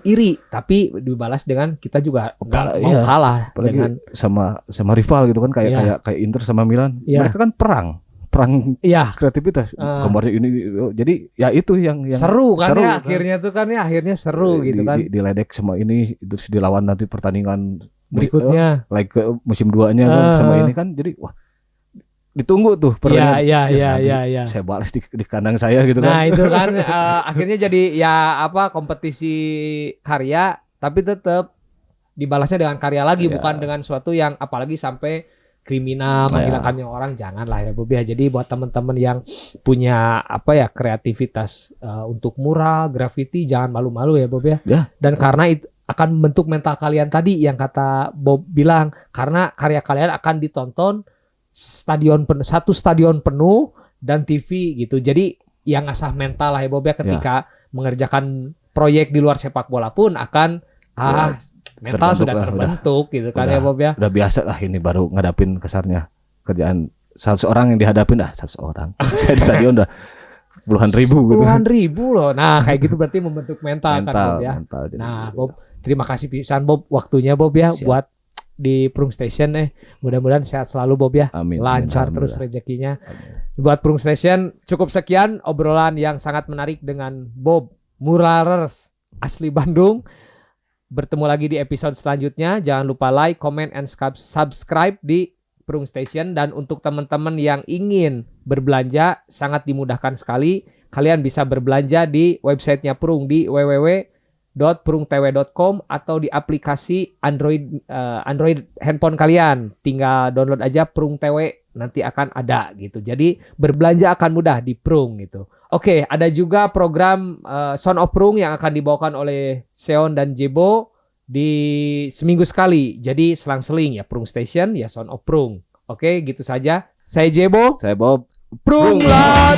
iri tapi dibalas dengan kita juga mau kalah dengan sama rival gitu kan, kayak Inter sama Milan. Mereka kan perang kreativitas. Gambarnya ini jadi ya itu yang seru kan akhirnya tuh kan akhirnya seru gitu kan. Diledek sama ini terus dilawan nanti pertandingan berikutnya. Like ke musim 2-nya kan sama ini kan, jadi wah ditunggu tuh pertanyaan. Iya. Saya balas di kandang saya gitu kan. Nah itu kan akhirnya jadi ya apa kompetisi karya, tapi tetap dibalasnya dengan karya lagi, bukan dengan suatu yang apalagi sampai kriminal menghilangkan nyawa orang. Janganlah ya Bob ya. Jadi buat teman-teman yang punya apa ya kreativitas untuk mural, graffiti, jangan malu-malu ya Bob ya. Dan karena itu akan membentuk mental kalian tadi yang kata Bob bilang, karena karya kalian akan ditonton satu stadion penuh dan TV gitu. Jadi yang ngasah mental lah ya Bob ya, ketika mengerjakan proyek di luar sepak bola pun akan mental sudah terbentuk gitu kan ya Bob ya. Udah biasa lah, ini baru ngadapin kesarnya kerjaan 100 orang yang dihadapin 100 orang. Saya di stadion udah puluhan ribu gitu. Puluhan ribu loh. Nah kayak gitu berarti membentuk mental kan Bob ya. Nah Bob, terima kasih pisan Bob waktunya Bob ya. Siap. Buat di Prung Station mudah-mudahan sehat selalu Bob ya. Amin. Lancar terus rezekinya. Buat Prung Station cukup sekian obrolan yang sangat menarik dengan Bob Muralers asli Bandung. Bertemu lagi di episode selanjutnya. Jangan lupa like, comment, and subscribe di Prung Station. Dan untuk teman-teman yang ingin berbelanja sangat dimudahkan sekali. Kalian bisa berbelanja di websitenya Prung di www.prungtw.com atau di aplikasi Android handphone kalian. Tinggal download aja Prung TW, nanti akan ada gitu. Jadi berbelanja akan mudah di Prung gitu. Oke, ada juga program Sound of Prung yang akan dibawakan oleh Seon dan Jebo di seminggu sekali. Jadi selang-seling ya Prung Station ya Sound of Prung. Oke, gitu saja. Saya Jebo. Saya Bob. Prung Lat.